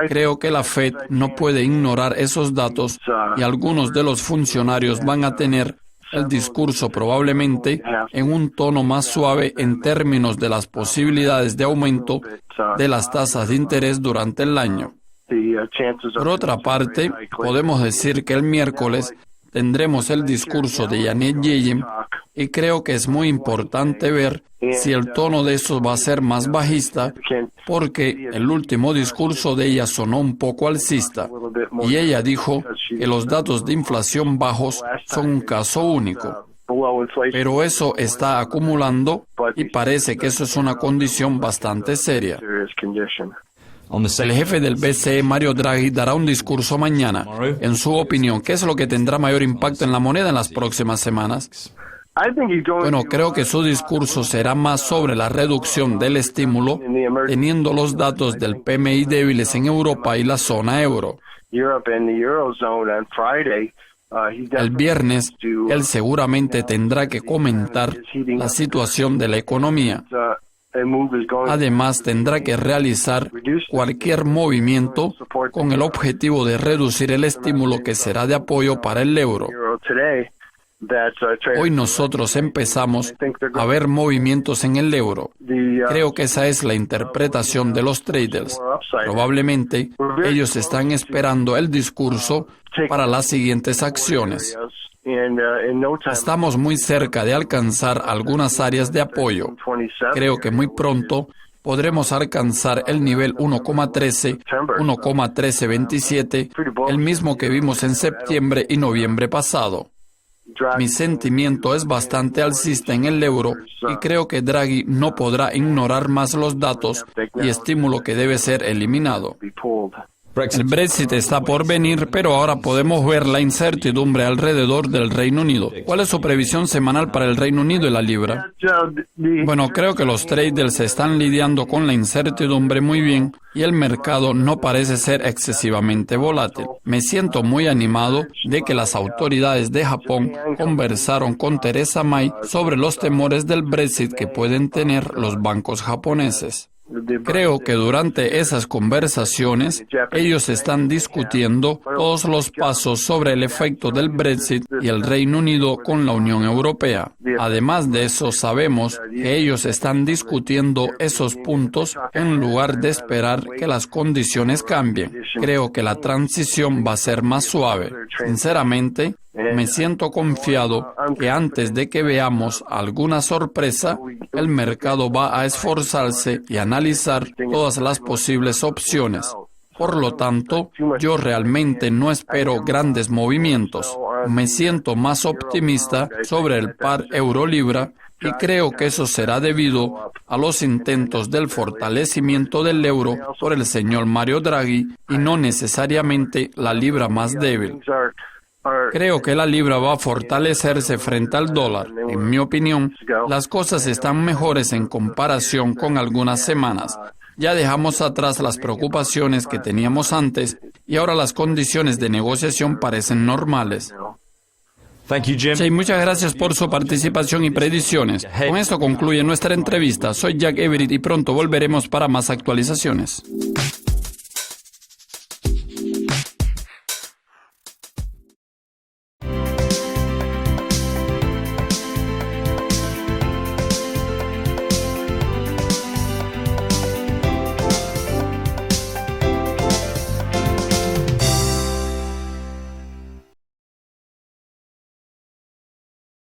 Creo que la Fed no puede ignorar esos datos y algunos de los funcionarios van a tener el discurso probablemente en un tono más suave en términos de las posibilidades de aumento de las tasas de interés durante el año. Por otra parte, podemos decir que el miércoles tendremos el discurso de Janet Yellen y creo que es muy importante ver si el tono de eso va a ser más bajista, porque el último discurso de ella sonó un poco alcista y ella dijo que los datos de inflación bajos son un caso único. Pero eso está acumulando y parece que eso es una condición bastante seria. El jefe del BCE, Mario Draghi, dará un discurso mañana. En su opinión, ¿qué es lo que tendrá mayor impacto en la moneda en las próximas semanas? Bueno, creo que su discurso será más sobre la reducción del estímulo, teniendo los datos del PMI débiles en Europa y la zona euro. El viernes, él seguramente tendrá que comentar la situación de la economía. Además, tendrá que realizar cualquier movimiento con el objetivo de reducir el estímulo que será de apoyo para el euro. Hoy nosotros empezamos a ver movimientos en el euro. Creo que esa es la interpretación de los traders. Probablemente ellos están esperando el discurso para las siguientes acciones. Estamos muy cerca de alcanzar algunas áreas de apoyo. Creo que muy pronto podremos alcanzar el nivel 1,13, 1,1327, el mismo que vimos en septiembre y noviembre pasado. Mi sentimiento es bastante alcista en el euro y creo que Draghi no podrá ignorar más los datos y estímulo que debe ser eliminado. El Brexit está por venir, pero ahora podemos ver la incertidumbre alrededor del Reino Unido. ¿Cuál es su previsión semanal para el Reino Unido y la libra? Bueno, creo que los traders están lidiando con la incertidumbre muy bien y el mercado no parece ser excesivamente volátil. Me siento muy animado de que las autoridades de Japón conversaron con Theresa May sobre los temores del Brexit que pueden tener los bancos japoneses. Creo que durante esas conversaciones ellos están discutiendo todos los pasos sobre el efecto del Brexit y el Reino Unido con la Unión Europea. Además de eso, sabemos que ellos están discutiendo esos puntos en lugar de esperar que las condiciones cambien. Creo que la transición va a ser más suave. Sinceramente, me siento confiado que antes de que veamos alguna sorpresa, el mercado va a esforzarse y analizar todas las posibles opciones. Por lo tanto, yo realmente no espero grandes movimientos. Me siento más optimista sobre el par euro-libra y creo que eso será debido a los intentos del fortalecimiento del euro por el señor Mario Draghi y no necesariamente la libra más débil. Creo que la libra va a fortalecerse frente al dólar. En mi opinión, las cosas están mejores en comparación con algunas semanas. Ya dejamos atrás las preocupaciones que teníamos antes y ahora las condiciones de negociación parecen normales. Sí, muchas gracias por su participación y predicciones. Con esto concluye nuestra entrevista. Soy Jack Everett y pronto volveremos para más actualizaciones.